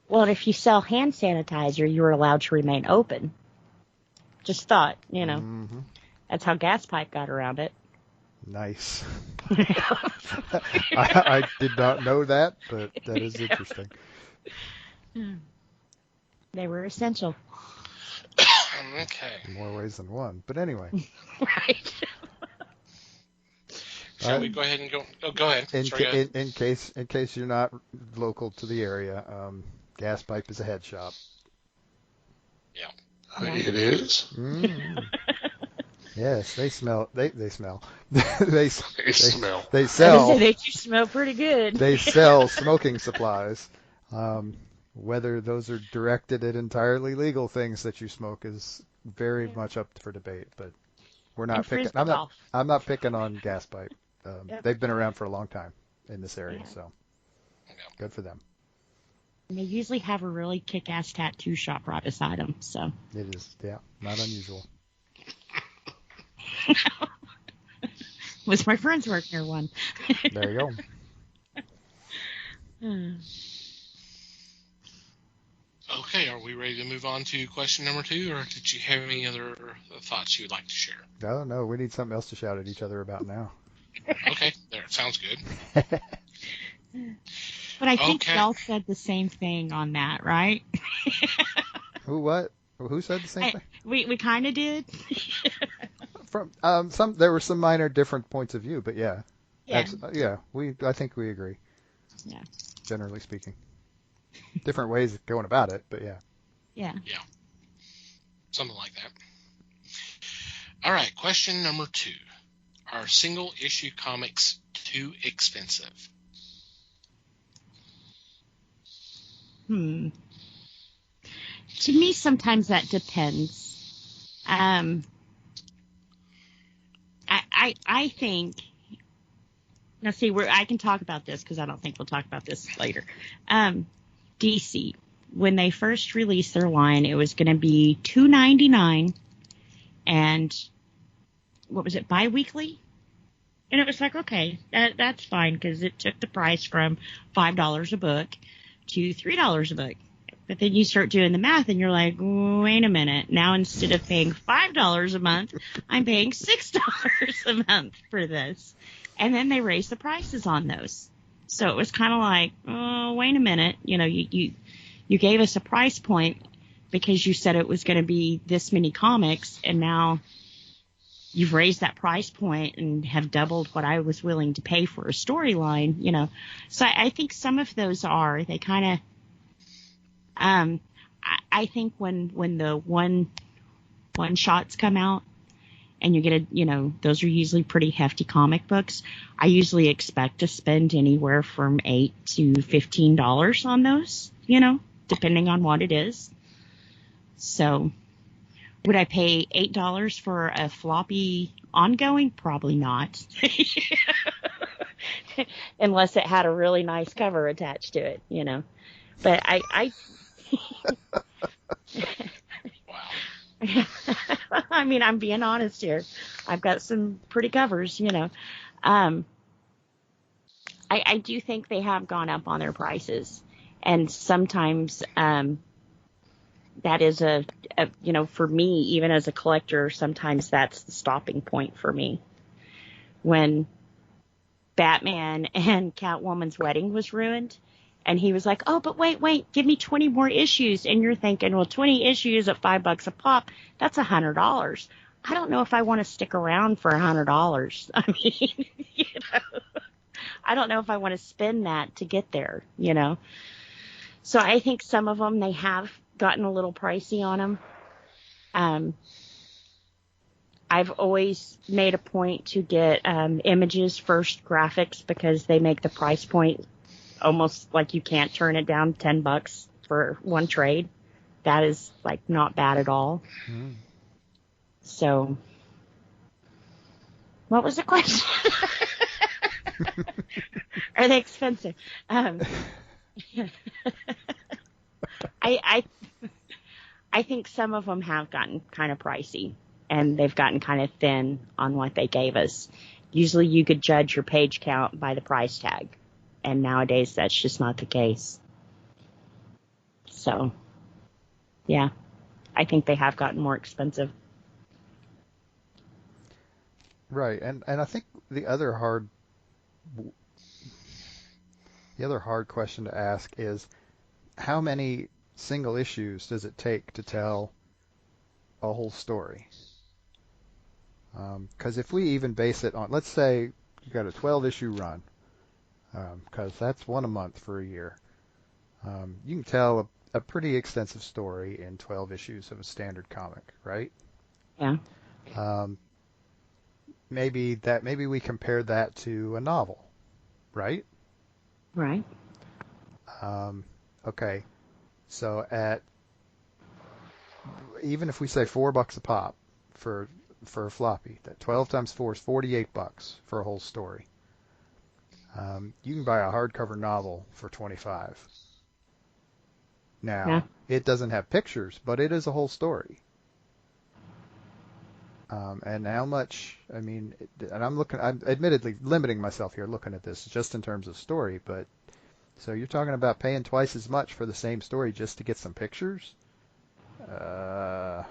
Well, if you sell hand sanitizer, you're allowed to remain open. Just thought, Mm-hmm. That's how gas pipe got around it. Nice. I did not know that, but that is interesting. They were essential. Okay. In more ways than one. But anyway. Right. Shall we go ahead and go? Oh, go ahead. In case you're not local to the area, Gas Pipe is a head shop. Yeah. It is. Mm. Yes, they smell. They smell. they smell. They sell. They do smell pretty good. They sell smoking supplies. Whether those are directed at entirely legal things that you smoke is very much up for debate. But we're not picking. I'm not picking on Gas Pipe. Yep. They've been around for a long time in this area, Yeah. so good for them. And they usually have a really kick-ass tattoo shop right beside them. So It is, yeah, not unusual. was my friends work near one. There you go. Okay, are we ready to move on to question number 2, or did you have any other thoughts you would like to share? No, we need something else to shout at each other about now. Okay, there, sounds good. But I think y'all said the same thing on that, right? Who? What? Who said the same thing? We kind of did. From there were some minor different points of view, but yeah. I think we agree. Yeah. Generally speaking, different ways of going about it, but yeah. Yeah. Yeah. Something like that. All right, question number 2. Are single issue comics too expensive? To me, sometimes that depends. I think. Now, see, I can talk about this because I don't think we'll talk about this later. DC, when they first released their line, it was going to be $2.99, and what was it, bi-weekly? And it was like, okay, that's fine because it took the price from $5 a book to $3 a book. But then you start doing the math and you're like, wait a minute. Now instead of paying $5 a month, I'm paying $6 a month for this. And then they raised the prices on those. So it was kind of like, oh, wait a minute. You gave us a price point because you said it was going to be this many comics, and now you've raised that price point and have doubled what I was willing to pay for a storyline, So I think some of those they kind of, I think when the one shots come out and you get those are usually pretty hefty comic books, I usually expect to spend anywhere from $8 to $15 on those, depending on what it is. So would I pay $8 for a floppy ongoing? Probably not. Unless it had a really nice cover attached to it, But I Wow. I mean, I'm being honest here. I've got some pretty covers, I do think they have gone up on their prices. And sometimes that is for me, even as a collector, sometimes that's the stopping point for me. When Batman and Catwoman's wedding was ruined, and he was like, oh, but wait, give me 20 more issues. And you're thinking, well, 20 issues at $5 a pop, that's $100. I don't know if I want to stick around for $100. I mean, I don't know if I want to spend that to get there, So I think some of them, they have gotten a little pricey on them. I've always made a point to get images first, graphics, because they make the price point almost like you can't turn it down. $10 for one trade. That is not bad at all. Mm. So, what was the question? Are they expensive? I think some of them have gotten kind of pricey, and they've gotten kind of thin on what they gave us. Usually you could judge your page count by the price tag, and nowadays that's just not the case. So, yeah, I think they have gotten more expensive. Right, and I think the other hard question to ask is, how many single issues does it take to tell a whole story? Because if we even base it on, let's say you got a 12-issue run, because that's one a month for a year, you can tell a pretty extensive story in 12 issues of a standard comic, right? Yeah. Maybe we compare that to a novel, right? Right. Okay, so even if we say $4 a pop for a floppy, that 12 times 4 is $48 for a whole story. You can buy a hardcover novel for $25. Now, It doesn't have pictures, but it is a whole story. And how much, and I'm admittedly limiting myself here looking at this just in terms of story, but so you're talking about paying twice as much for the same story just to get some pictures? That's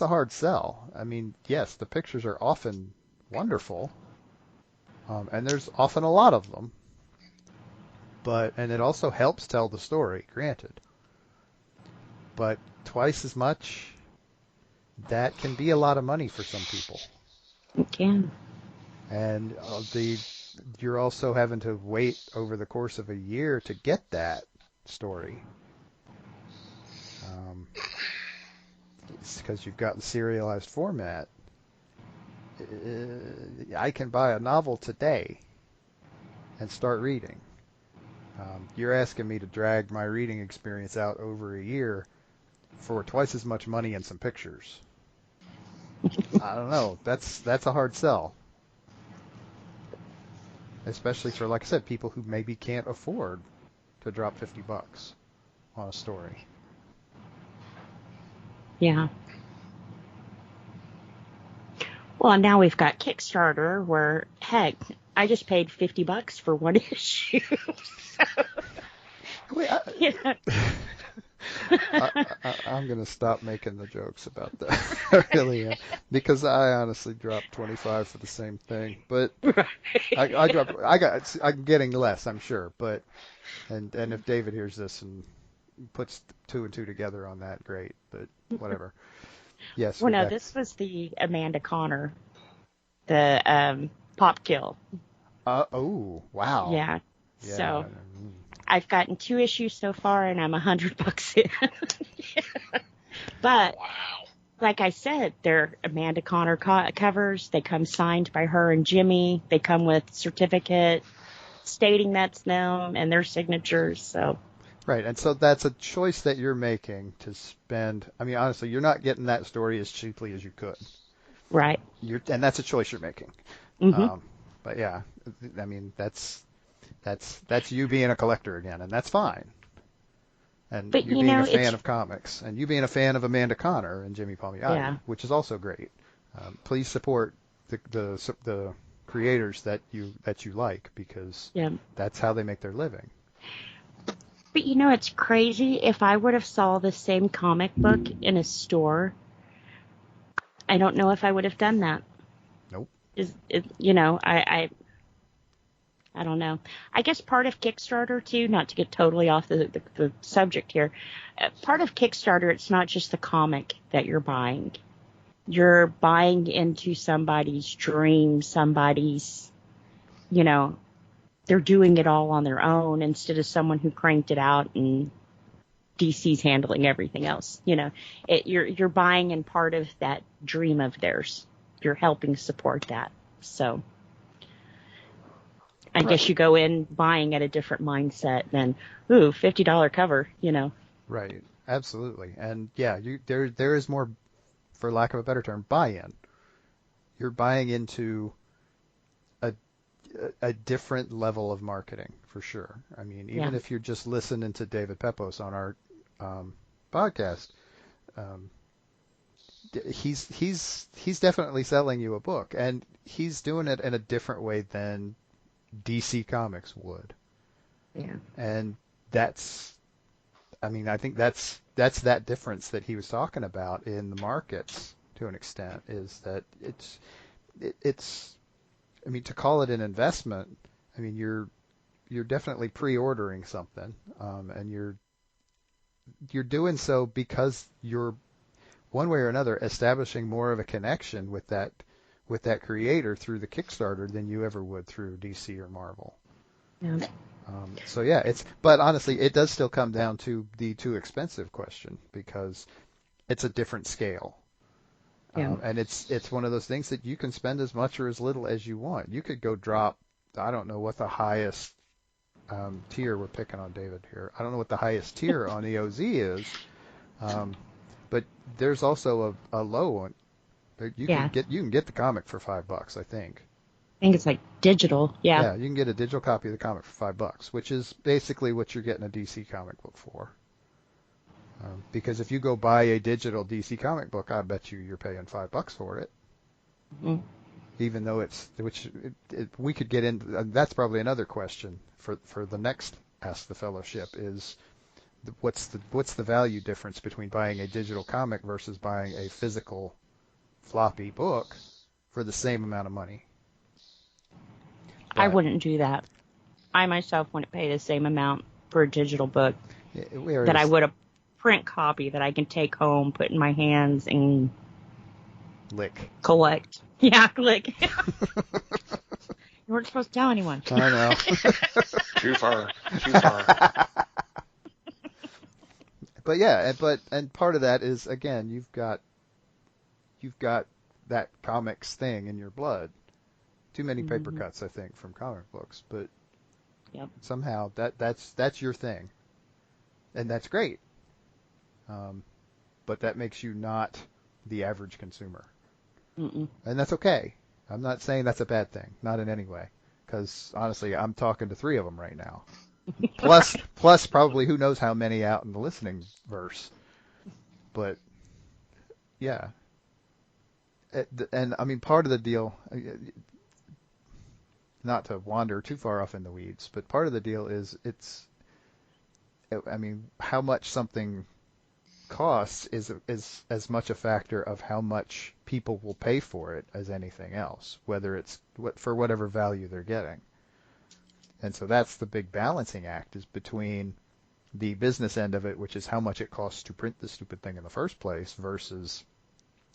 a hard sell. I mean, yes, the pictures are often wonderful, and there's often a lot of them, and it also helps tell the story, granted. But twice as much, that can be a lot of money for some people. It can. And you're also having to wait over the course of a year to get that story. It's because you've got the serialized format. I can buy a novel today and start reading. You're asking me to drag my reading experience out over a year for twice as much money and some pictures. I don't know. That's a hard sell. Especially for, like I said, people who maybe can't afford to drop $50 on a story. Yeah. Well, now we've got Kickstarter where, heck, I just paid $50 for one issue. Wait, I'm going to stop making the jokes about that. I really am. Because I honestly dropped $25 for the same thing. But I'm getting less, I'm sure. But and if David hears this and puts 2 and 2 together on that, great. But whatever. Yes. Well, no, this was the Amanda Connor, the Pop Kill. Oh, wow. Yeah. So I've gotten 2 issues so far, and I'm $100 in. But Wow. like I said, they're Amanda Connor covers. They come signed by her and Jimmy. They come with certificate stating that's them and their signatures. So. Right, and so that's a choice that you're making to spend. I mean, honestly, you're not getting that story as cheaply as you could. Right. And that's a choice you're making. Mm-hmm. But yeah, I mean, that's you being a collector again, and that's fine. And but, you being a fan of comics, and you being a fan of Amanda Connor and Jimmy Palmiotti, which is also great. Please support the creators that you like, because that's how they make their living. But it's crazy. If I would have saw the same comic book in a store, I don't know if I would have done that. Nope. I don't know. I guess part of Kickstarter, too, not to get totally off the subject here, part of Kickstarter, it's not just the comic that you're buying. You're buying into somebody's dream, somebody's, they're doing it all on their own instead of someone who cranked it out and DC's handling everything else. You're buying in part of that dream of theirs. You're helping support that. So I guess you go in buying at a different mindset than, $50 cover, Right. Absolutely. And yeah, there is more, for lack of a better term, buy-in. You're buying into a different level of marketing, for sure. I mean, even if you're just listening to David Pepos on our podcast, he's definitely selling you a book, and he's doing it in a different way than DC Comics would. Yeah. And I think that's that difference that he was talking about in the markets to an extent, is that it's to call it an investment, you're definitely pre-ordering something, and you're doing so because you're one way or another establishing more of a connection with that creator through the Kickstarter than you ever would through DC or Marvel. Yeah. But honestly, it does still come down to the too expensive question, because it's a different scale. Yeah. And it's one of those things that you can spend as much or as little as you want. You could go drop, I don't know what the highest tier, we're picking on David here. I don't know what the highest tier on EOZ is, but there's also a low one. You can get the comic for $5, I think. I think it's like digital. Yeah. Yeah, you can get a digital copy of the comic for $5, which is basically what you're getting a DC comic book for. Because if you go buy a digital DC comic book, I bet you're paying $5 for it. Mm-hmm. Even though we could get into, that's probably another question for the next Ask the Fellowship, is what's the value difference between buying a digital comic versus buying a physical floppy book for the same amount of money? I wouldn't do that. I myself wouldn't pay the same amount for a digital book that I would a print copy that I can take home, put in my hands, and lick. Collect. Yeah, lick. You weren't supposed to tell anyone. I know. Too far. But yeah, and part of that is, again, you've got that comics thing in your blood. Too many paper cuts, I think, from comic books, but somehow that's your thing, and that's great. But that makes you not the average consumer. Mm-mm. And that's okay. I'm not saying that's a bad thing, not in any way, because honestly, I'm talking to 3 of them right now. plus probably who knows how many out in the listening verse. But yeah, and part of the deal, not to wander too far off in the weeds, but part of the deal is how much something costs is as much a factor of how much people will pay for it as anything else, whether it's for whatever value they're getting. And so that's the big balancing act, is between the business end of it, which is how much it costs to print the stupid thing in the first place, versus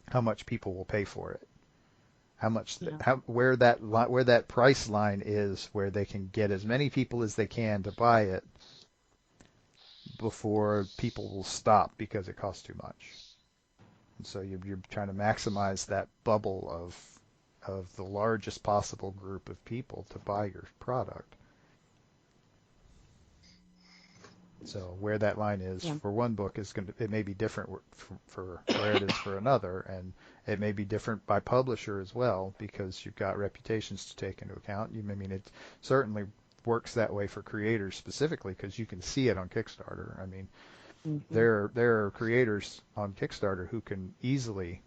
how much people will pay for it. Where that price line is, where they can get as many people as they can to buy it before people will stop because it costs too much. And so you're trying to maximize that bubble of the largest possible group of people to buy your product. So where that line is for one book it may be different for where it is for another, and it may be different by publisher as well, because you've got reputations to take into account. It certainly works that way for creators specifically, because you can see it on Kickstarter. There are creators on Kickstarter who can easily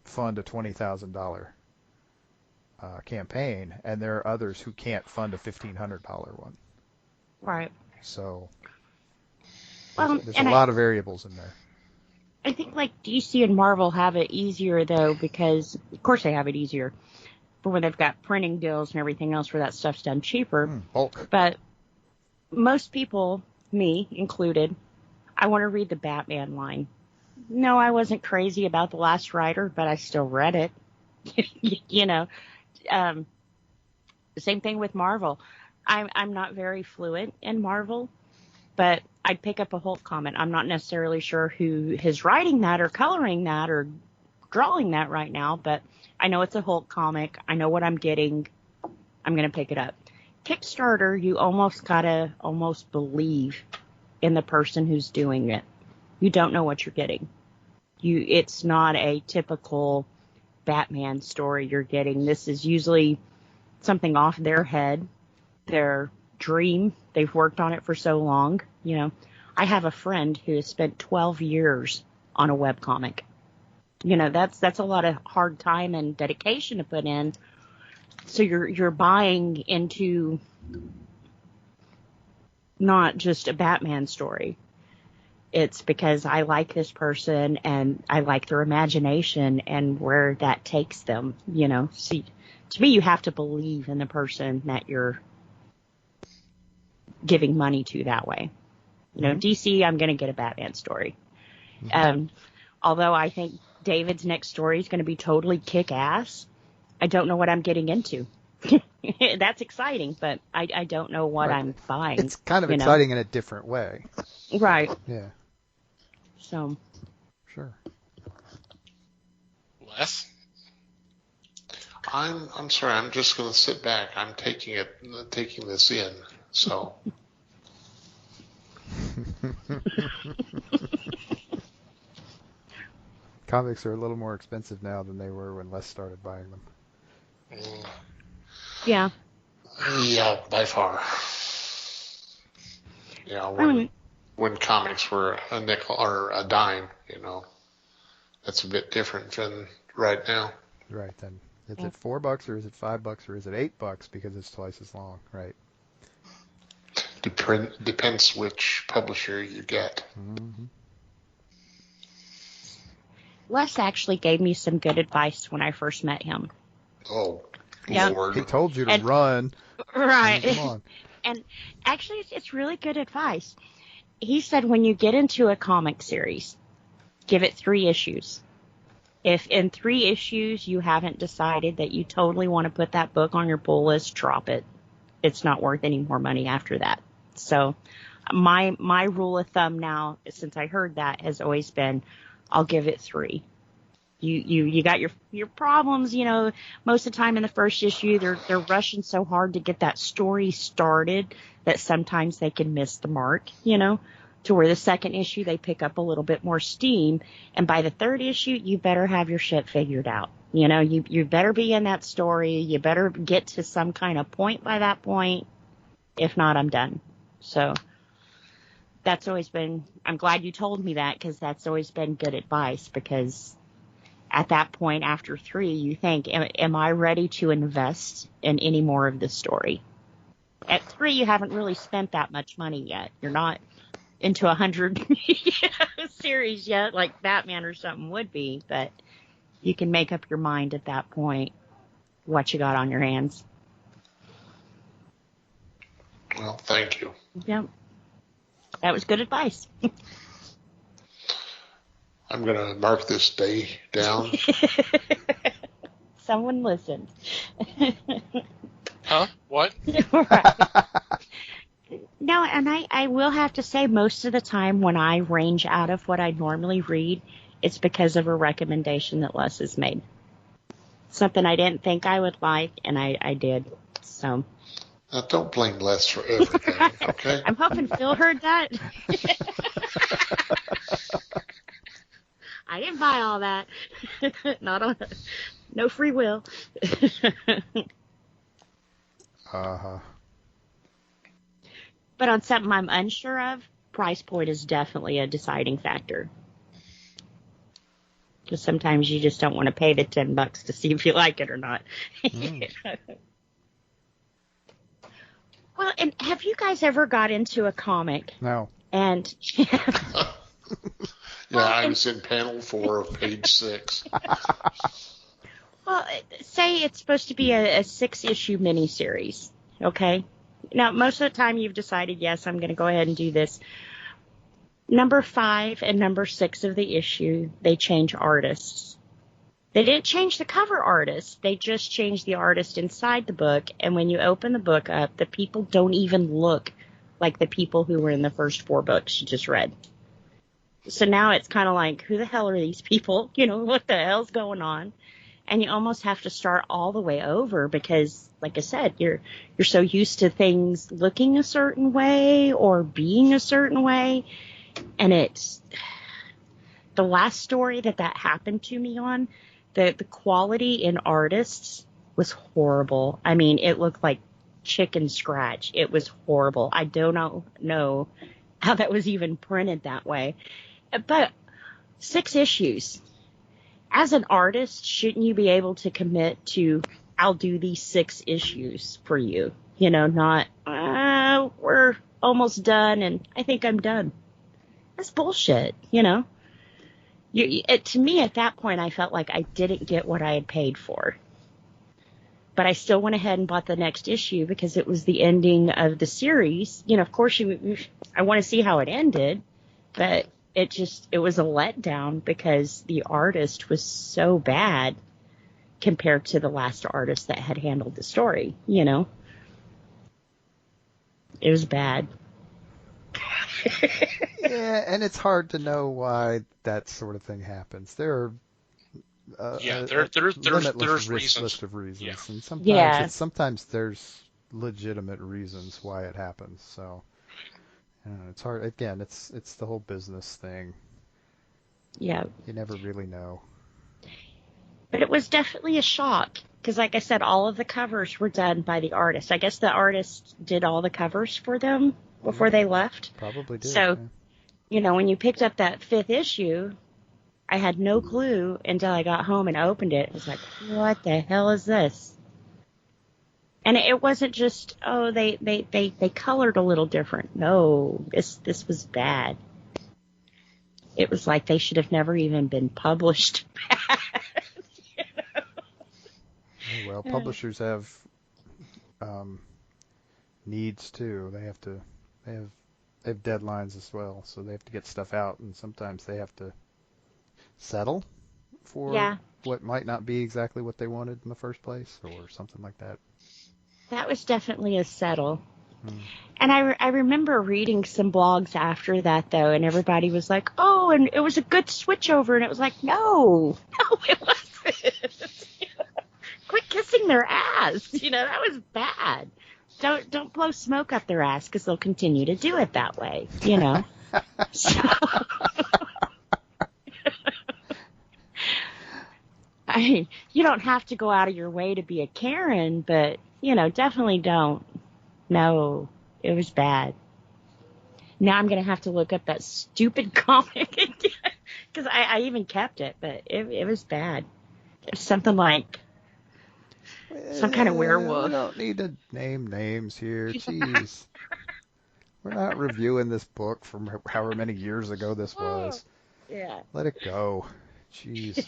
fund a $20,000 campaign, and there are others who can't fund a $1,500 one. Right. So there's a lot of variables in there. I think like DC and Marvel have it easier, though, because of course they have it easier. for when they've got printing deals and everything else where that stuff's done cheaper. Bulk. But most people, me included, I want to read the Batman line. No, I wasn't crazy about The Last Rider, but I still read it. You know, same thing with Marvel. I'm not very fluent in Marvel, but I'd pick up a Hulk comic. I'm not necessarily sure who is writing that or coloring that or drawing that right now, but I know it's a Hulk comic. I know what I'm getting. I'm going to pick it up. Kickstarter, you almost gotta believe in the person who's doing it. You don't know what you're getting. It's not a typical Batman story you're getting. This is usually something off their head, their dream. They've worked on it for so long. You know, I have a friend who has spent 12 years on a webcomic. You know, that's a lot of hard time and dedication to put in. So you're buying into not just a Batman story. It's because I like this person and I like their imagination and where that takes them, you know. See, to me, you have to believe in the person that you're giving money to that way. You know, DC, I'm going to get a Batman story. Although I think David's next story is going to be totally kick-ass, I don't know what I'm getting into. That's exciting, but I don't know what I'm buying. It's kind of exciting in a different way. Right. Yeah. So. Sure. Les? I'm sorry. I'm just going to sit back. I'm taking this in. So. Comics are a little more expensive now than they were when Les started buying them. Yeah. Yeah, by far. Yeah, when comics were a nickel or a dime, you know, that's a bit different than right now. Right. Then is it $4 or is it $5 or is it $8 because it's twice as long? Right. Depends which publisher you get. Mm-hmm. Les actually gave me some good advice when I first met him. Oh, Yeah. Lord. He told you to run. Right. Come on. And actually, it's really good advice. He said when you get into a comic series, give it 3 issues. If in 3 issues you haven't decided that you totally want to put that book on your pull list, drop it. It's not worth any more money after that. So my rule of thumb now, since I heard that, has always been I'll give it 3. You got your problems, you know, most of the time in the first issue they're rushing so hard to get that story started that sometimes they can miss the mark, you know, to where the second issue they pick up a little bit more steam, and by the third issue you better have your shit figured out. You know, you better be in that story, you better get to some kind of point by that point. If not, I'm done. So that's always been, I'm glad you told me that, because that's always been good advice, because at that point, after 3, you think, am I ready to invest in any more of this story? At 3, you haven't really spent that much money yet. You're not into 100 series yet, like Batman or something would be, but you can make up your mind at that point what you got on your hands. Well, thank you. Yep. That was good advice. I'm going to mark this day down. Someone listened. Huh? What? Right. No, and I will have to say, most of the time when I range out of what I normally read, it's because of a recommendation that Les has made. Something I didn't think I would like, and I did. So. Now, don't blame Les for everything, okay? I'm hoping Phil heard that. I didn't buy all that. No free will. Uh-huh. But on something I'm unsure of, price point is definitely a deciding factor. Because sometimes you just don't want to pay the $10 to see if you like it or not. Well, and have you guys ever got into a comic? No. And Yeah, I was in panel 4 of page 6. Well, Well, say it's supposed to be a 6-issue miniseries, okay? Now, most of the time you've decided, yes, I'm going to go ahead and do this. Number 5 and number 6 of the issue, they change artists. They didn't change the cover artist. They just changed the artist inside the book. And when you open the book up, the people don't even look like the people who were in the first 4 books you just read. So now it's kind of like, who the hell are these people? You know, what the hell's going on? And you almost have to start all the way over because, like I said, you're so used to things looking a certain way or being a certain way. And it's the last story that happened to me on, the quality in artists was horrible. I mean, it looked like chicken scratch. It was horrible. I don't know how that was even printed that way. But 6 issues. As an artist, shouldn't you be able to commit to, I'll do these 6 issues for you? You know, not, we're almost done and I think I'm done. That's bullshit, you know? To me, at that point, I felt like I didn't get what I had paid for. But I still went ahead and bought the next issue because it was the ending of the series. You know, of course, I want to see how it ended, but it was a letdown because the artist was so bad compared to the last artist that had handled the story, you know? It was bad. Yeah, and it's hard to know why that sort of thing happens. There are there's limitless reasons. list of reasons, Yeah. and sometimes Yeah. sometimes there's legitimate reasons why it happens. So it's hard. Again, it's the whole business thing. Yeah. You never really know. But it was definitely a shock because, like I said, all of the covers were done by the artist. I guess the artist did all the covers for them before they left. Probably did. So, yeah. you know, when you picked up that 5th issue, I had no clue until I got home and opened it. It was like, what the hell is this? And it wasn't just, oh, they colored a little different. No, this was bad. It was like they should have never even been published. You know? Well, publishers have needs too. They have deadlines as well, so they have to get stuff out, and sometimes they have to settle for what might not be exactly what they wanted in the first place, or something like that. That was definitely a settle. And I remember reading some blogs after that, though, and everybody was like, oh, and it was a good switchover. And it was like, no, it wasn't. Quit kissing their ass. You know, that was bad. Don't blow smoke up their ass because they'll continue to do it that way, you know. So, I mean, you don't have to go out of your way to be a Karen, but, you know, definitely don't. No, it was bad. Now I'm going to have to look up that stupid comic again because I even kept it, but it was bad. It was something like some kind of werewolf. We don't need to name names here. Jeez. We're not reviewing this book from however many years ago this was. Yeah. Let it go. Jeez.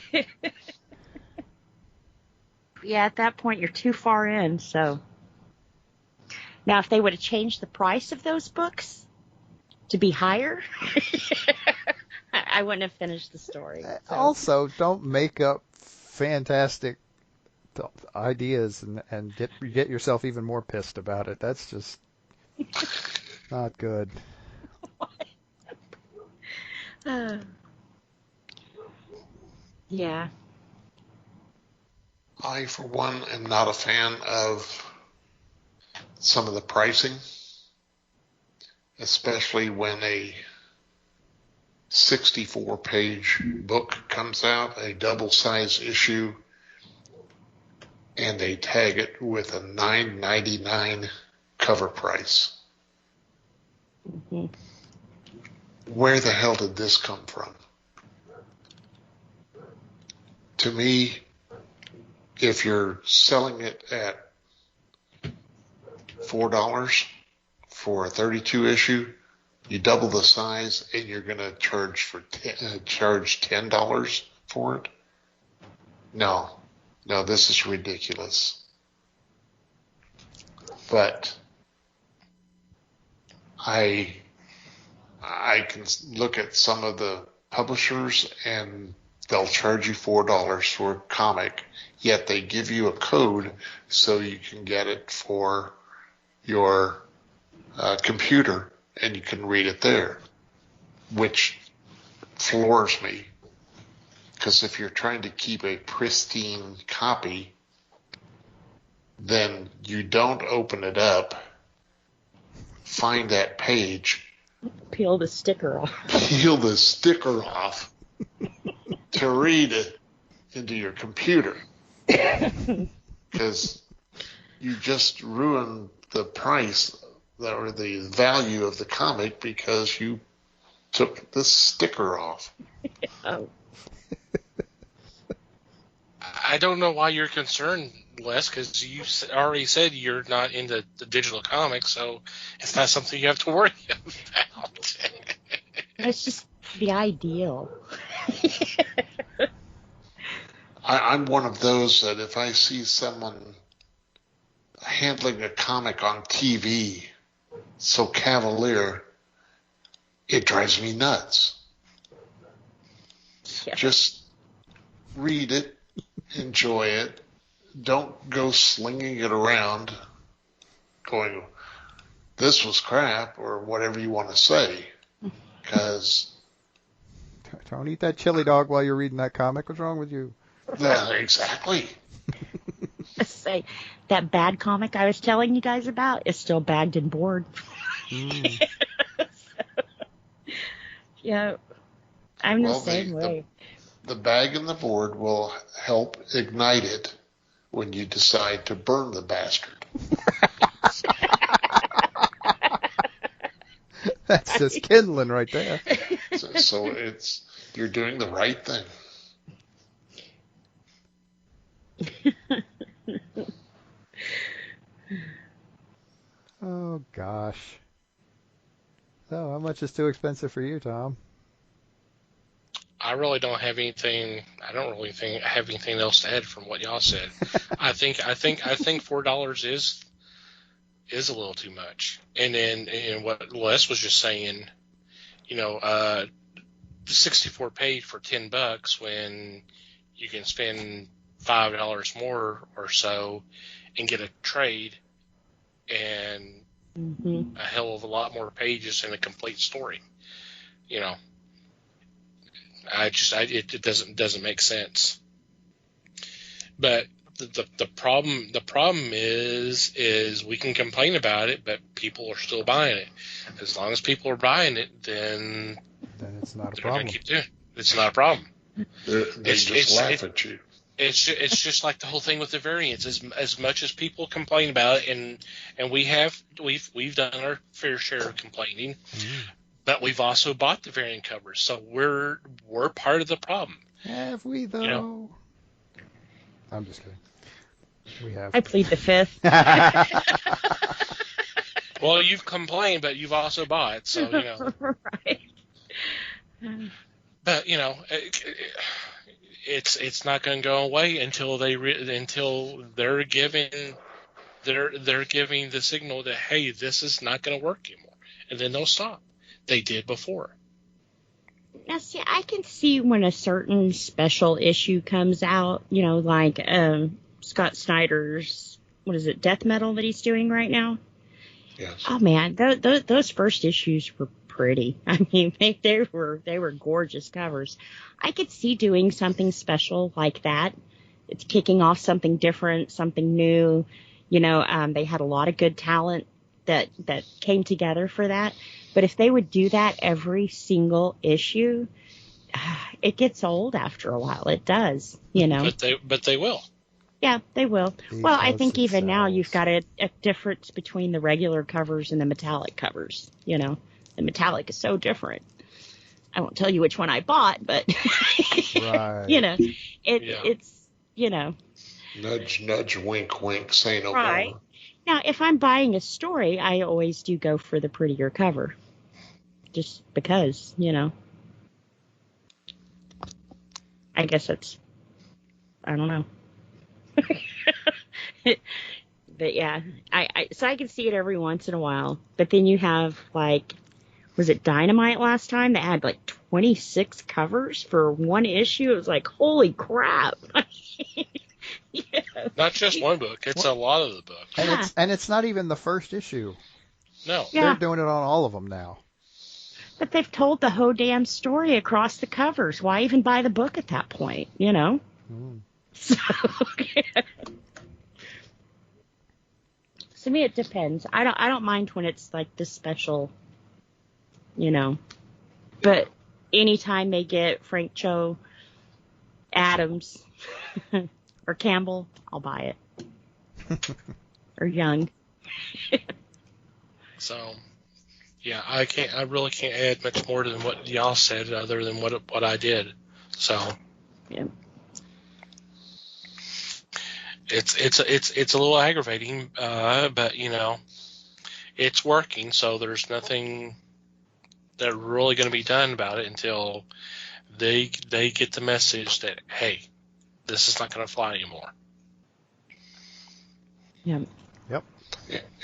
Yeah, at that point you're too far in, so. Now, if they would have changed the price of those books to be higher, I wouldn't have finished the story. So. Also, don't make up fantastic ideas and get yourself even more pissed about it. That's just not good. Yeah. I, for one, am not a fan of some of the pricing, especially when a 64-page book comes out, a double-size issue, and they tag it with a $9.99 cover price. Mm-hmm. Where the hell did this come from? To me, if you're selling it at $4 for a 32 issue, you double the size and you're going to charge $10 for it? No, no, this is ridiculous. But I can look at some of the publishers and they'll charge you $4 for a comic, yet they give you a code so you can get it for your computer and you can read it there, which floors me. Because if you're trying to keep a pristine copy, then you don't open it up, find that page, Peel the sticker off. peel the sticker off to read it into your computer. Because you just ruined the price or the value of the comic because you took the sticker off. Oh. I don't know why you're concerned, Les, because you already said you're not into the digital comics, so it's not something you have to worry about. It's just the ideal. I'm one of those that if I see someone handling a comic on TV so cavalier, it drives me nuts. Yeah. Just read it, enjoy it. Don't go slinging it around going, this was crap, or whatever you want to say. Because... Don't eat that chili dog while you're reading that comic. What's wrong with you? Yeah, exactly. Let's say that bad comic I was telling you guys about is still bagged and board. Yeah, I'm the same way. The bag and the board will help ignite it when you decide to burn the bastard. That's just kindling right there. So you're doing the right thing. Oh, gosh. So, how much is too expensive for you, Tom? I really don't have anything. I don't really have anything else to add from what y'all said. I think $4 is a little too much. And then what Les was just saying, 64 paid for $10 when you can spend $5 more or so and get a trade and a hell of a lot more pages and a complete story. It doesn't make sense. But the problem is we can complain about it, but people are still buying it. As long as people are buying it, then it's not a they're problem. going to keep doing it. It's not a problem. They just laugh at you. It's just like the whole thing with the variants. As much as people complain about it, and we've done our fair share of complaining, but we've also bought the variant covers, so we're part of the problem. Have we though? I'm just kidding. We have. I plead the fifth. Well, you've complained, but you've also bought, so Right. But it's not going to go away until they're giving the signal that, hey, this is not going to work anymore, and then they'll stop. They did before. Now, see, I can see when a certain special issue comes out, like Scott Snyder's, what is it, Death Metal that he's doing right now? Yes. Oh man, those first issues were pretty. I mean, they were gorgeous covers. I could see doing something special like that. It's kicking off something different, something new. They had a lot of good talent that came together for that. But if they would do that every single issue, it gets old after a while. It does, But they will. Yeah, they will. Well, I think Because it even now sells. you've got a difference between the regular covers and the metallic covers. The metallic is so different. I won't tell you which one I bought, but Right. it's Nudge, nudge, wink, wink, say no Right. more. Now, if I'm buying a story, I always do go for the prettier cover. Just because, I guess I don't know. But yeah, so I can see it every once in a while. But then you have like, was it Dynamite last time that had like 26 covers for one issue? It was like, holy crap! Yeah. Not just one book; it's a lot of the books. And Yeah. it's not even the first issue. No, Yeah. They're doing it on all of them now. But they've told the whole damn story across the covers. Why even buy the book at that point? You know. So. To me, it depends. I don't mind when it's like this special, you know. But anytime they get Frank Cho, Adams, or Campbell, I'll buy it. Or Young. so yeah, I really can't add much more than what y'all said, other than what I did. So Yeah. it's a little aggravating, but you know, it's working. So there's nothing that really going to be done about it until they get the message that, hey, this is not going to fly anymore. Yeah. Yep.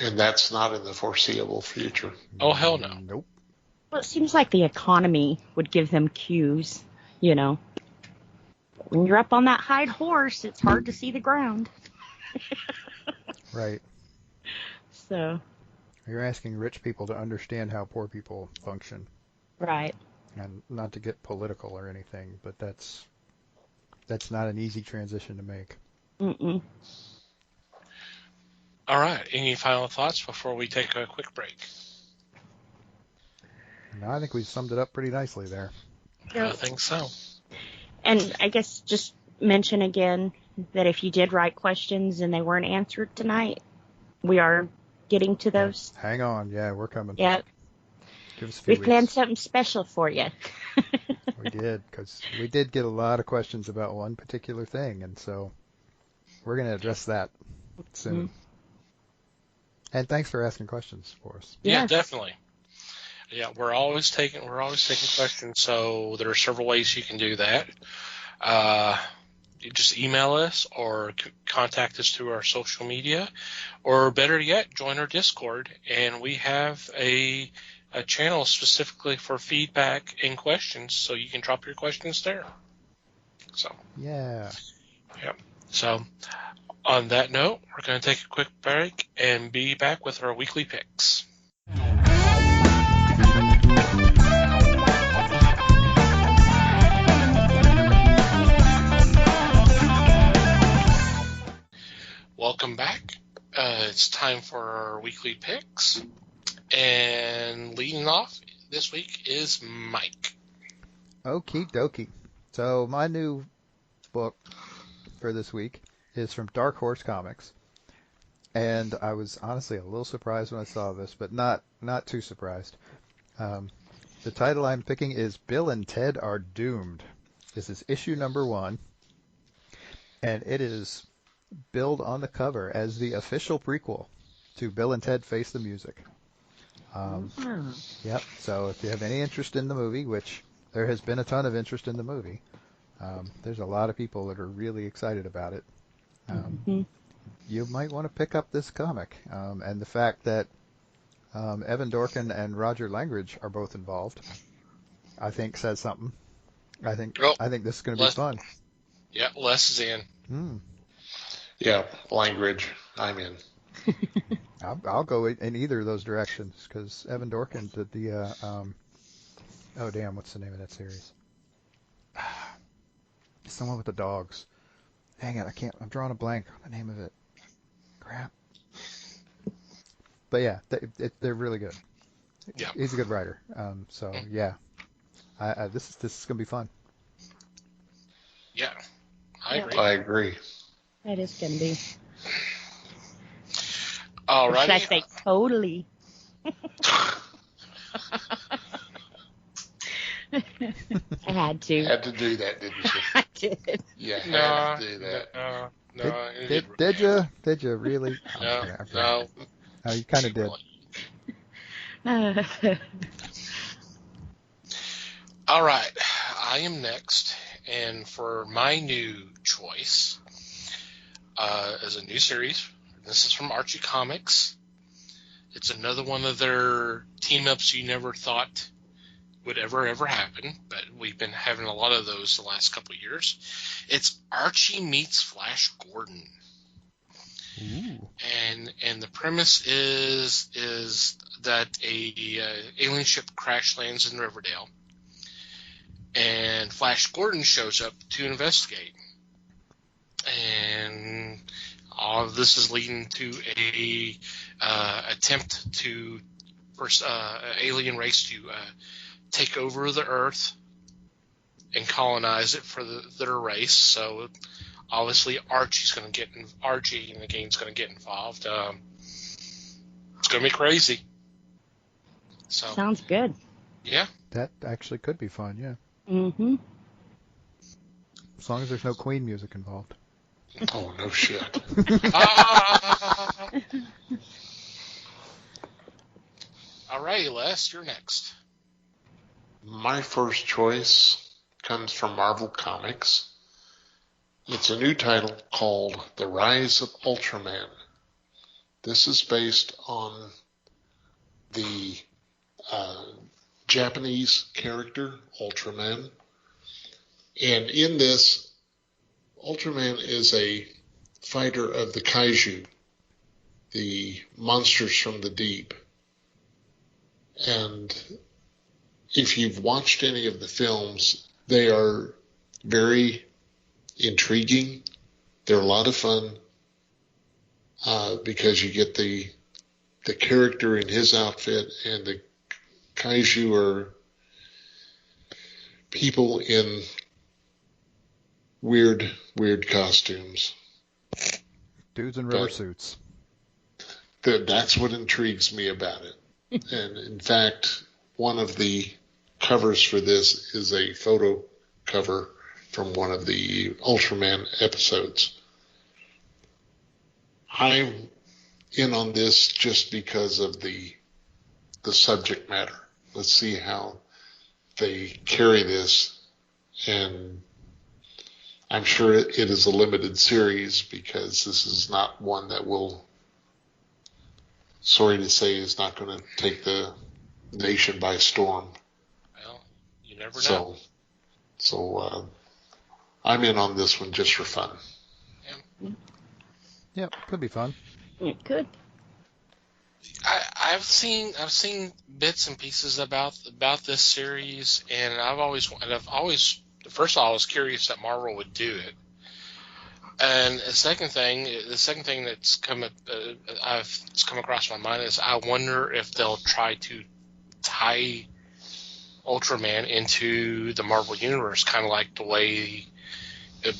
And that's not in the foreseeable future. Oh, hell no. Nope. Well, it seems like the economy would give them cues, you know. When you're up on that hide horse, it's hard to see the ground. Right. So. You're asking rich people to understand how poor people function. Right. And not to get political or anything, but that's not an easy transition to make. Mm-mm. All right. Any final thoughts before we take a quick break? No, I think we summed it up pretty nicely there. I think so. And I guess just mention again that if you did write questions and they weren't answered tonight, we are getting to those. Hang on. Yeah, we're coming. Yep. Give us a few We've planned weeks. something special for you. We did, because we did get a lot of questions about one particular thing, and so we're going to address that soon. Mm-hmm. And thanks for asking questions for us. Yeah, Yes. definitely. Yeah, we're always taking questions. So there are several ways you can do that. You just email us or contact us through our social media, or better yet, join our Discord, and we have a channel specifically for feedback and questions, so you can drop your questions there. So Yeah. yep. So on that note, we're going to take a quick break and be back with our weekly picks. Welcome back. It's time for our weekly picks. And leading off this week is Mike. Okie dokie. So my new book for this week is from Dark Horse Comics. And I was honestly a little surprised when I saw this, but not too surprised. The title I'm picking is Bill and Ted Are Doomed. This is issue number 1. And it is billed on the cover as the official prequel to Bill and Ted Face the Music. Yep. So if you have any interest in the movie, which there has been a ton of interest in the movie, there's a lot of people that are really excited about it. You might want to pick up this comic. And the fact that Evan Dorkin and Roger Langridge are both involved, I think says something. I think this is going to be fun. Yeah, Les is in. Yeah, Langridge, I'm in. I'll go in either of those directions because Evan Dorkin did the oh damn, what's the name of that series? It's the one with the dogs. Dang it, I'm drawing a blank on the name of it. Crap. But yeah, they're really good. Yeah. He's a good writer. So yeah, this is gonna be fun. Yeah, I agree. I agree. That is going to be. All Or should I right. say totally? I had to. Had to do that, didn't you? I did. You had No, to do that. no. Did you really? No, Okay. no. Oh, you kind of did. All right, I am next, and for my new choice, as a new series. This is from Archie Comics. It's another one of their team-ups you never thought would ever happen, but we've been having a lot of those the last couple of years. It's Archie meets Flash Gordon. Ooh. And the premise is that a alien ship crash lands in Riverdale, and Flash Gordon shows up to investigate. And all of this is leading to a attempt to alien race to take over the Earth and colonize it for their race. So obviously Archie in the game's going to get involved. It's going to be crazy. So Sounds good. yeah. That actually could be fun, yeah. Mm-hmm. As long as there's no Queen music involved. Oh, no shit. All right, Les, you're next. My first choice comes from Marvel Comics. It's a new title called The Rise of Ultraman. This is based on the Japanese character Ultraman. And in this, Ultraman is a fighter of the kaiju, the monsters from the deep. And if you've watched any of the films, they are very intriguing. They're a lot of fun because you get the character in his outfit, and the kaiju are people in weird costumes. Dudes in rubber suits. That's what intrigues me about it. And in fact, one of the covers for this is a photo cover from one of the Ultraman episodes. I'm in on this just because of the subject matter. Let's see how they carry this, and I'm sure it is a limited series because this is not one that will, sorry to say, is not going to take the nation by storm. Well, you never know. So I'm in on this one just for fun. Yep, could be fun. It could. I've seen bits and pieces about this series, and I've always first of all, I was curious that Marvel would do it, and the second thing that's come across my mind is I wonder if they'll try to tie Ultraman into the Marvel universe, kind of like the way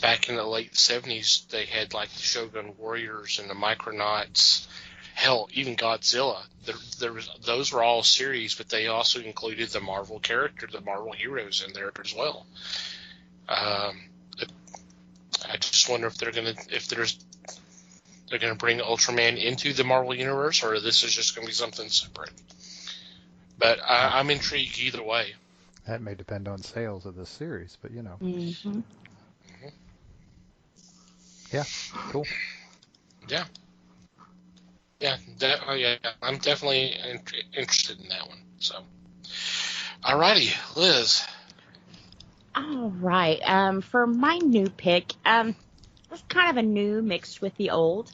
back in the late 70s they had like the Shogun Warriors and the Micronauts. Hell, even Godzilla. Those were all series, but they also included the Marvel character, the Marvel heroes in there as well. I just wonder if they're gonna bring Ultraman into the Marvel universe, or this is just gonna be something separate. But I'm intrigued either way. That may depend on sales of this series, but you know. Mm-hmm. Mm-hmm. Yeah, cool. Yeah. Yeah, I'm definitely interested in that one. So, alrighty, Liz. All right. For my new pick, it's kind of a new mixed with the old.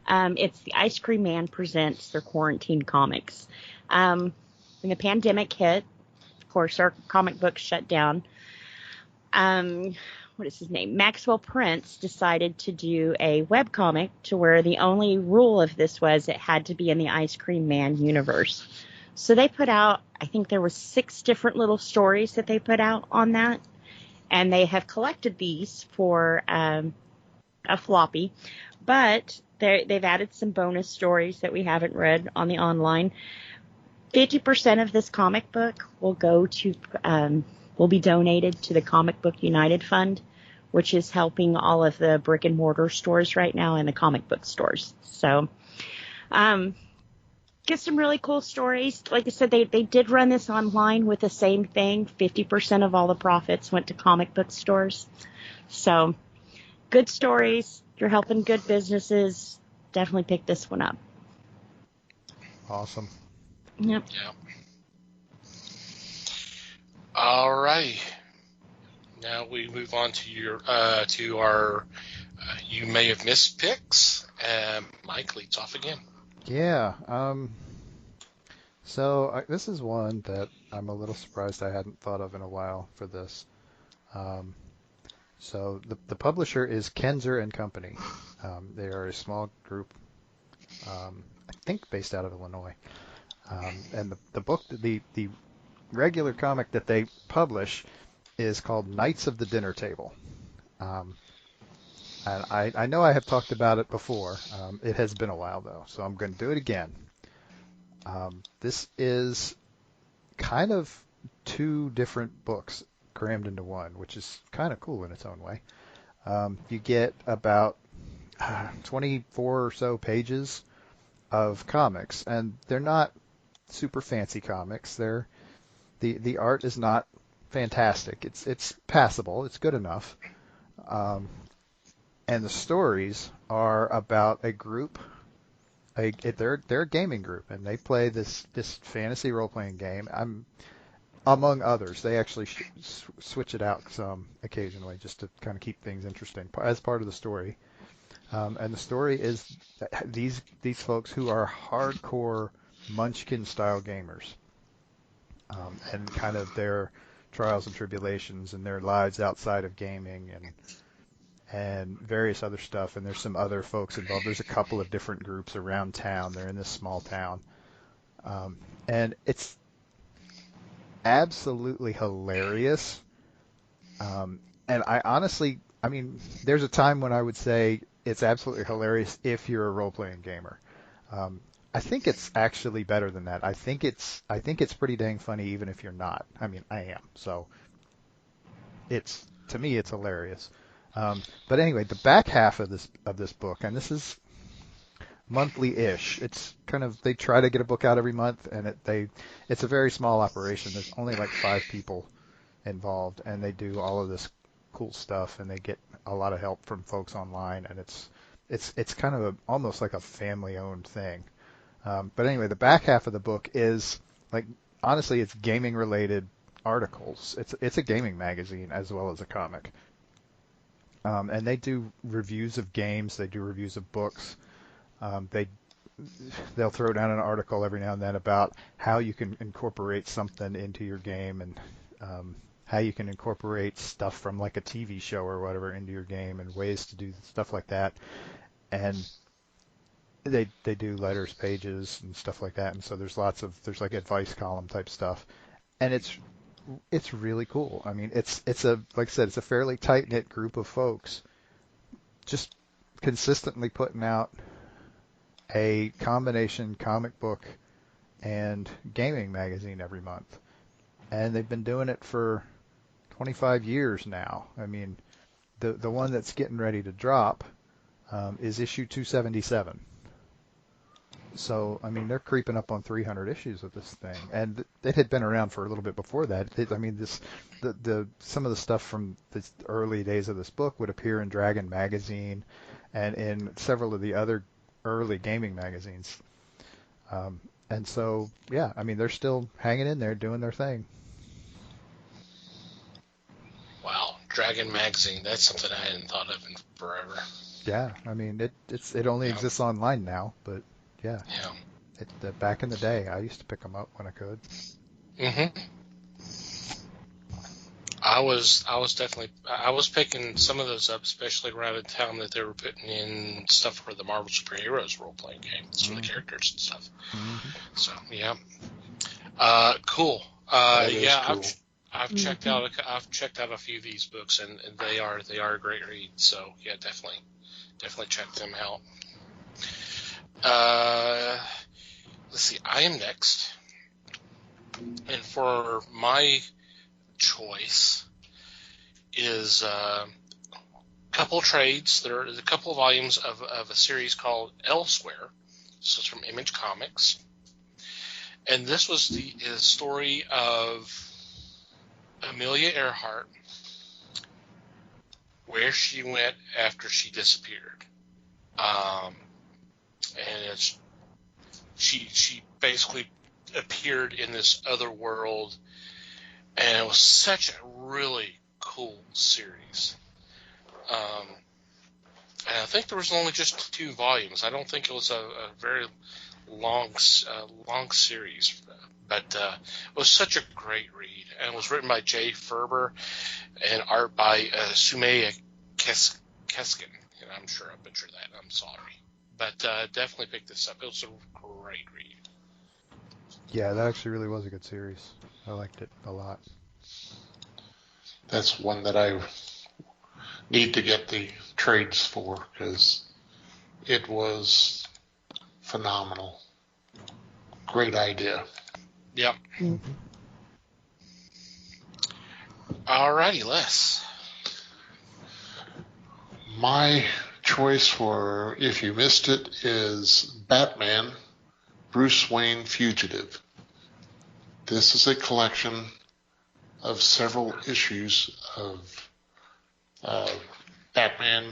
It's the Ice Cream Man presents their quarantine comics. When the pandemic hit, of course, our comic books shut down. What is his name? Maxwell Prince decided to do a webcomic to where the only rule of this was it had to be in the Ice Cream Man universe. So they put out, I think there were 6 different little stories that they put out on that. And they have collected these for a floppy. But they've added some bonus stories that we haven't read on the online. 50% of this comic book will go to will be donated to the Comic Book United Fund, which is helping all of the brick and mortar stores right now and the comic book stores. So, get some really cool stories. Like I said, they did run this online with the same thing. 50% of all the profits went to comic book stores. So, good stories. you're helping good businesses, definitely pick this one up. Awesome. Yep. Yeah. All right. Now we move on to our you may have missed picks. Mike leads off again. Yeah. So this is one that I'm a little surprised I hadn't thought of in a while for this. So the publisher is Kenzer and Company. They are a small group, I think based out of Illinois. And the book, the regular comic that they publish is called Knights of the Dinner Table. And I know I have talked about it before. It has been a while though, so I'm going to do it again. This is kind of two different books crammed into one, which is kind of cool in its own way. You get about 24 or so pages of comics, and they're not super fancy comics. The art is not fantastic. It's passable. It's good enough. And the stories are about a group. They're a gaming group, and they play this fantasy role playing game. Among others, they actually switch it out some occasionally just to kind of keep things interesting as part of the story. And the story is these folks who are hardcore Munchkin style gamers, and kind of their trials and tribulations and their lives outside of gaming and various other stuff. And there's some other folks involved. There's a couple of different groups around town. They're in this small town, and it's absolutely hilarious. And I honestly, I mean, there's a time when I would say it's absolutely hilarious if you're a role-playing gamer. I think it's actually better than that. I think it's pretty dang funny even if you're not. I mean, I am. So to me it's hilarious. But anyway, the back half of this book, and this is monthly-ish. It's kind of, they try to get a book out every month, and it's a very small operation. There's only like 5 people involved, and they do all of this cool stuff, and they get a lot of help from folks online, and it's kind of almost like a family-owned thing. But anyway, the back half of the book is like, honestly, it's gaming-related articles. It's a gaming magazine as well as a comic, and they do reviews of games. They do reviews of books. They'll throw down an article every now and then about how you can incorporate something into your game, and how you can incorporate stuff from like a TV show or whatever into your game, and ways to do stuff like that. And they do letters pages and stuff like that. And so there's like advice column type stuff, and it's really cool. I mean, it's a, like I said, it's a fairly tight knit group of folks just consistently putting out a combination comic book and gaming magazine every month. And they've been doing it for 25 years now. I mean, the one that's getting ready to drop is issue 277. So, I mean, they're creeping up on 300 issues of this thing. And it had been around for a little bit before that. Some of the stuff from the early days of this book would appear in Dragon Magazine and in several of the other early gaming magazines. And so, yeah, I mean, they're still hanging in there doing their thing. Wow, Dragon Magazine, that's something I hadn't thought of in forever. Yeah, I mean, it only exists online now, but yeah. Back in the day, I used to pick them up when I could. Mm-hmm. I was picking some of those up, especially around in town that they were putting in stuff for the Marvel Superheroes role-playing game, some of the characters and stuff. Mm-hmm. So yeah, cool. Cool. I've checked out a few of these books, and they are a great read. So yeah, definitely check them out. Let's see. I am next, and for my choice is a couple trades. There is a couple of volumes of a series called Elsewhere. This is from Image Comics, and this was the story of Amelia Earhart, where she went after she disappeared. And she basically appeared in this other world, and it was such a really cool series. And I think there was only just 2 volumes. I don't think it was a very long series, but it was such a great read. And it was written by Jay Ferber and art by Sumaya Keskin. And I'm sure I butchered that. I'm sorry. But definitely pick this up. It was a great read. Yeah, that actually really was a good series. I liked it a lot. That's one that I need to get the trades for because it was phenomenal. Great idea. Yep. Mm-hmm. Alrighty, Les. My choice for If You Missed It is Batman, Bruce Wayne Fugitive. This is a collection of several issues of Batman,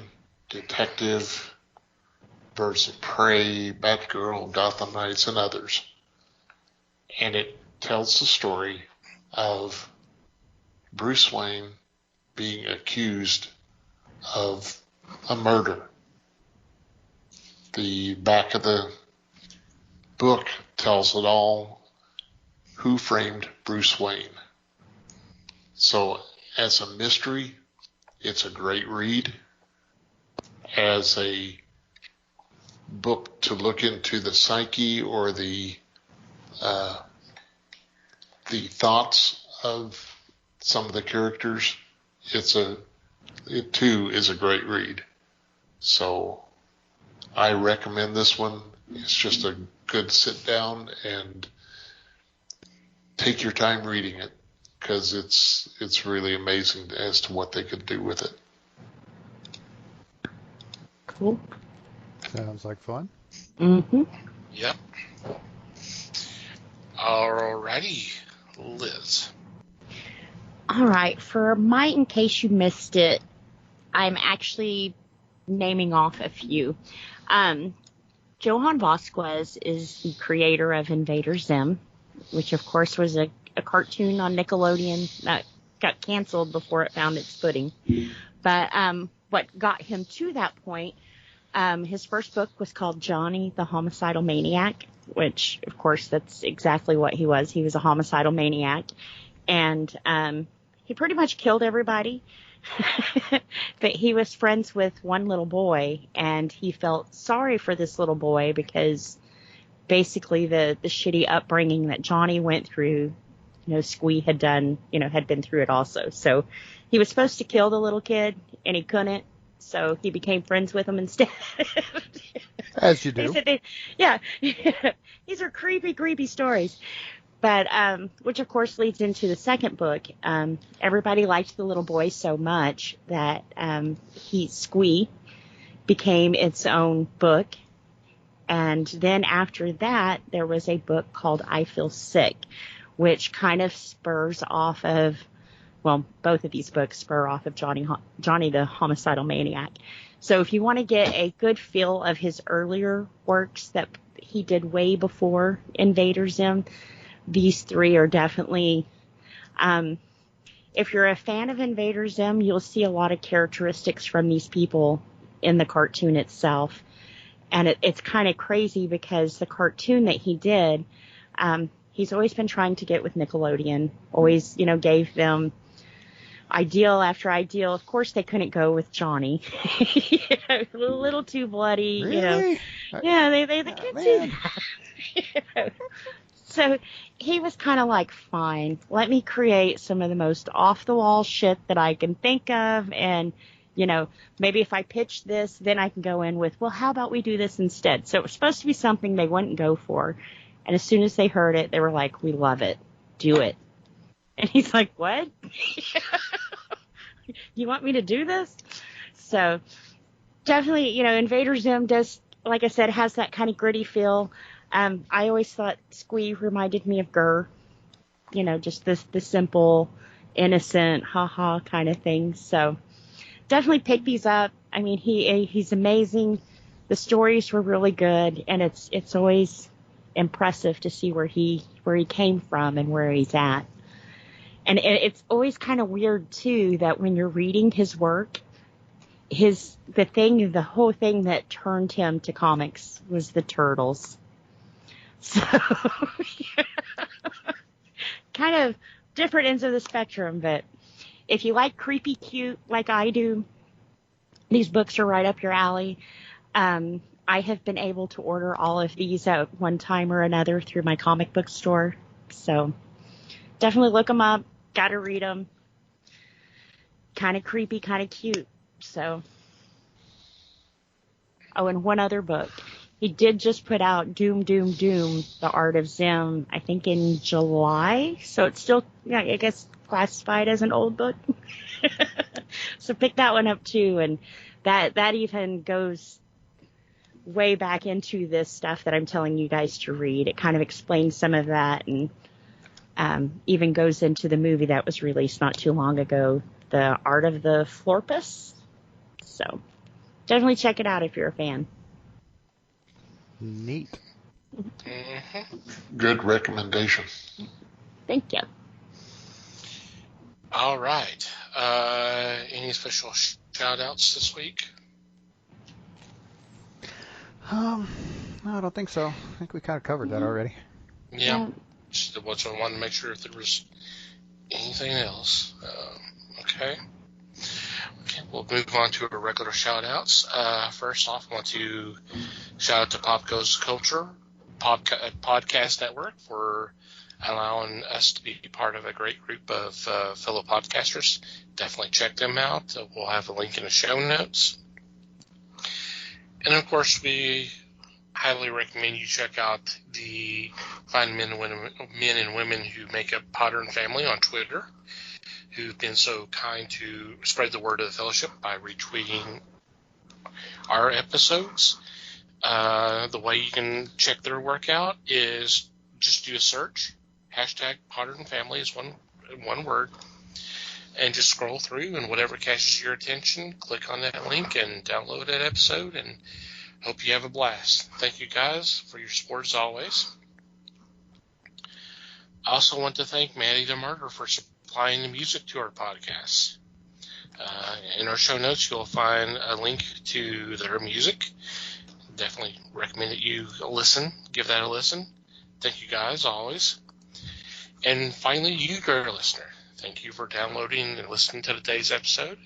Detective, Birds of Prey, Batgirl, Gotham Knights, and others. And it tells the story of Bruce Wayne being accused of a murder. The back of the book tells it all, who framed Bruce Wayne. So as a mystery, it's a great read. As a book to look into the psyche or the thoughts of some of the characters, it too is a great read. So I recommend this one. It's just a good sit down and take your time reading it because it's really amazing as to what they could do with it. Cool. Sounds like fun. Mm-hmm. Yep. Alrighty, Liz. All right. For my, in case you missed it, I'm actually naming off a few. Johann Vasquez is the creator of Invader Zim, which of course was a cartoon on Nickelodeon that got canceled before it found its footing. But what got him to that point, his first book was called Johnny the Homicidal Maniac, which of course that's exactly what he was. He was a homicidal maniac. And he pretty much killed everybody. But he was friends with one little boy, and he felt sorry for this little boy because basically the shitty upbringing that Johnny went through, Squee had done, had been through it also. So he was supposed to kill the little kid, and he couldn't. So he became friends with him instead. As you do. Yeah. These are creepy, creepy stories. But, which of course leads into the second book. Everybody liked the little boy so much that, Squee became its own book. And then after that, there was a book called I Feel Sick, which kind of spurs off of, well, both of these books spur off of Johnny the Homicidal Maniac. So if you want to get a good feel of his earlier works that he did way before Invader Zim, these three are definitely, if you're a fan of Invader Zim, you'll see a lot of characteristics from these people in the cartoon itself. And it's kind of crazy because the cartoon that he did, he's always been trying to get with Nickelodeon, always, gave them ideal after ideal. Of course, they couldn't go with Johnny. A little too bloody, Really? Yeah, they couldn't do that. So he was kind of like, fine, let me create some of the most off-the-wall shit that I can think of. And, maybe if I pitch this, then I can go in with, well, how about we do this instead? So it was supposed to be something they wouldn't go for. And as soon as they heard it, they were like, we love it. Do it. And he's like, what? You want me to do this? So definitely, Invader Zim does, like I said, has that kind of gritty feel. I always thought Squee reminded me of Gurr, just the simple, innocent, ha-ha kind of thing. So definitely pick these up. I mean, he's amazing. The stories were really good, and it's always impressive to see where he came from and where he's at. And it's always kind of weird too that when you're reading his work, the whole thing that turned him to comics was the turtles. So kind of different ends of the spectrum, but if you like creepy cute like I do, these books are right up your alley. I have been able to order all of these at one time or another through my comic book store. So definitely look them up. Got to read them. Kind of creepy, kind of cute. So, oh, and one other book. He did just put out Doom, Doom, Doom, The Art of Zim, I think in July. So it's still, yeah, I guess, classified as an old book. So pick that one up too. And that even goes way back into this stuff that I'm telling you guys to read. It kind of explains some of that, and even goes into the movie that was released not too long ago, The Art of the Florpus. So definitely check it out if you're a fan. Neat. Good recommendation. Thank you. All right. Any special shout-outs this week? No, I don't think so. I think we kind of covered that already. Yeah. Just wanted to make sure if there was anything else. Okay. We'll move on to our regular shout-outs. First off, I want to shout out to Pop Goes Culture Podcast Network for allowing us to be part of a great group of fellow podcasters. Definitely check them out. We'll have a link in the show notes. And, of course, we highly recommend you check out the fine men and women who make up Potter and Family on Twitter, who've been so kind to spread the word of the fellowship by retweeting our episodes. The way you can check their work out is just do a search. Hashtag Potter and Family is one word. And just scroll through, and whatever catches your attention, click on that link and download that episode, and hope you have a blast. Thank you guys for your support as always. I also want to thank Maddie the Murder for supplying the music to our podcast. In our show notes, you'll find a link to their music. Definitely recommend that you give that a listen. Thank you guys, always. And finally, you, dear listener, thank you for downloading and listening to today's episode.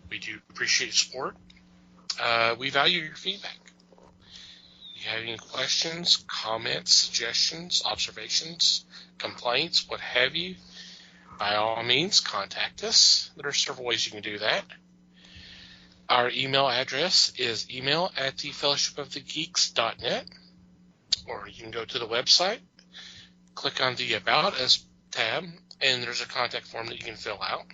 We do appreciate support. We value your feedback. If you have any questions, comments, suggestions, observations, complaints, what have you, by all means, contact us. There are several ways you can do that. Our email address is email@thefellowshipofthegeeks.net, or you can go to the website, click on the About Us tab, and there's a contact form that you can fill out.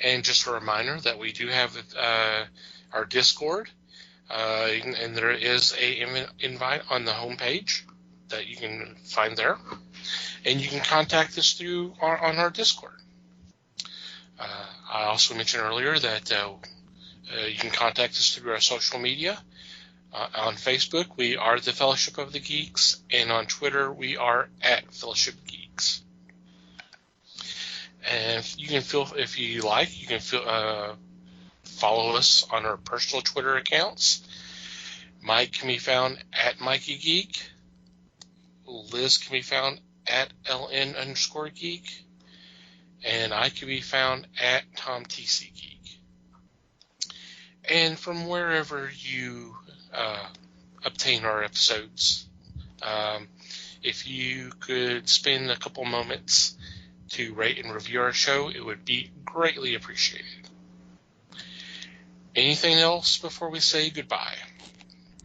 And just a reminder that we do have our Discord, and there is an invite on the homepage that you can find there. And you can contact us on our Discord. I also mentioned earlier that you can contact us through our social media. On Facebook, we are the Fellowship of the Geeks, and on Twitter, we are @Fellowship Geeks. And if you can follow us on our personal Twitter accounts. Mike can be found @MikeyGeek. Liz can be found @LN_geek. And I can be found @TomTCGeek. And from wherever you obtain our episodes, if you could spend a couple moments to rate and review our show, it would be greatly appreciated. Anything else before we say goodbye?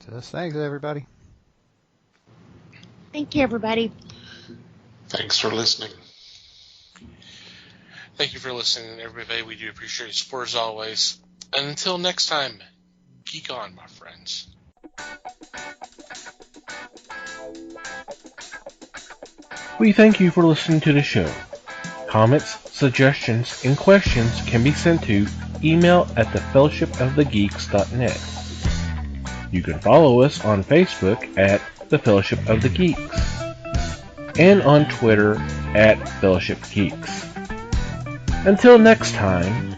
Just thanks, everybody. Thank you, everybody. Thanks for listening. Thank you for listening, everybody. We do appreciate your support as always. And until next time, geek on, my friends. We thank you for listening to the show. Comments, suggestions, and questions can be sent to email at thefellowshipofthegeeks.net. You can follow us on Facebook at The Fellowship of the Geeks and on Twitter at Fellowship Geeks. Until next time,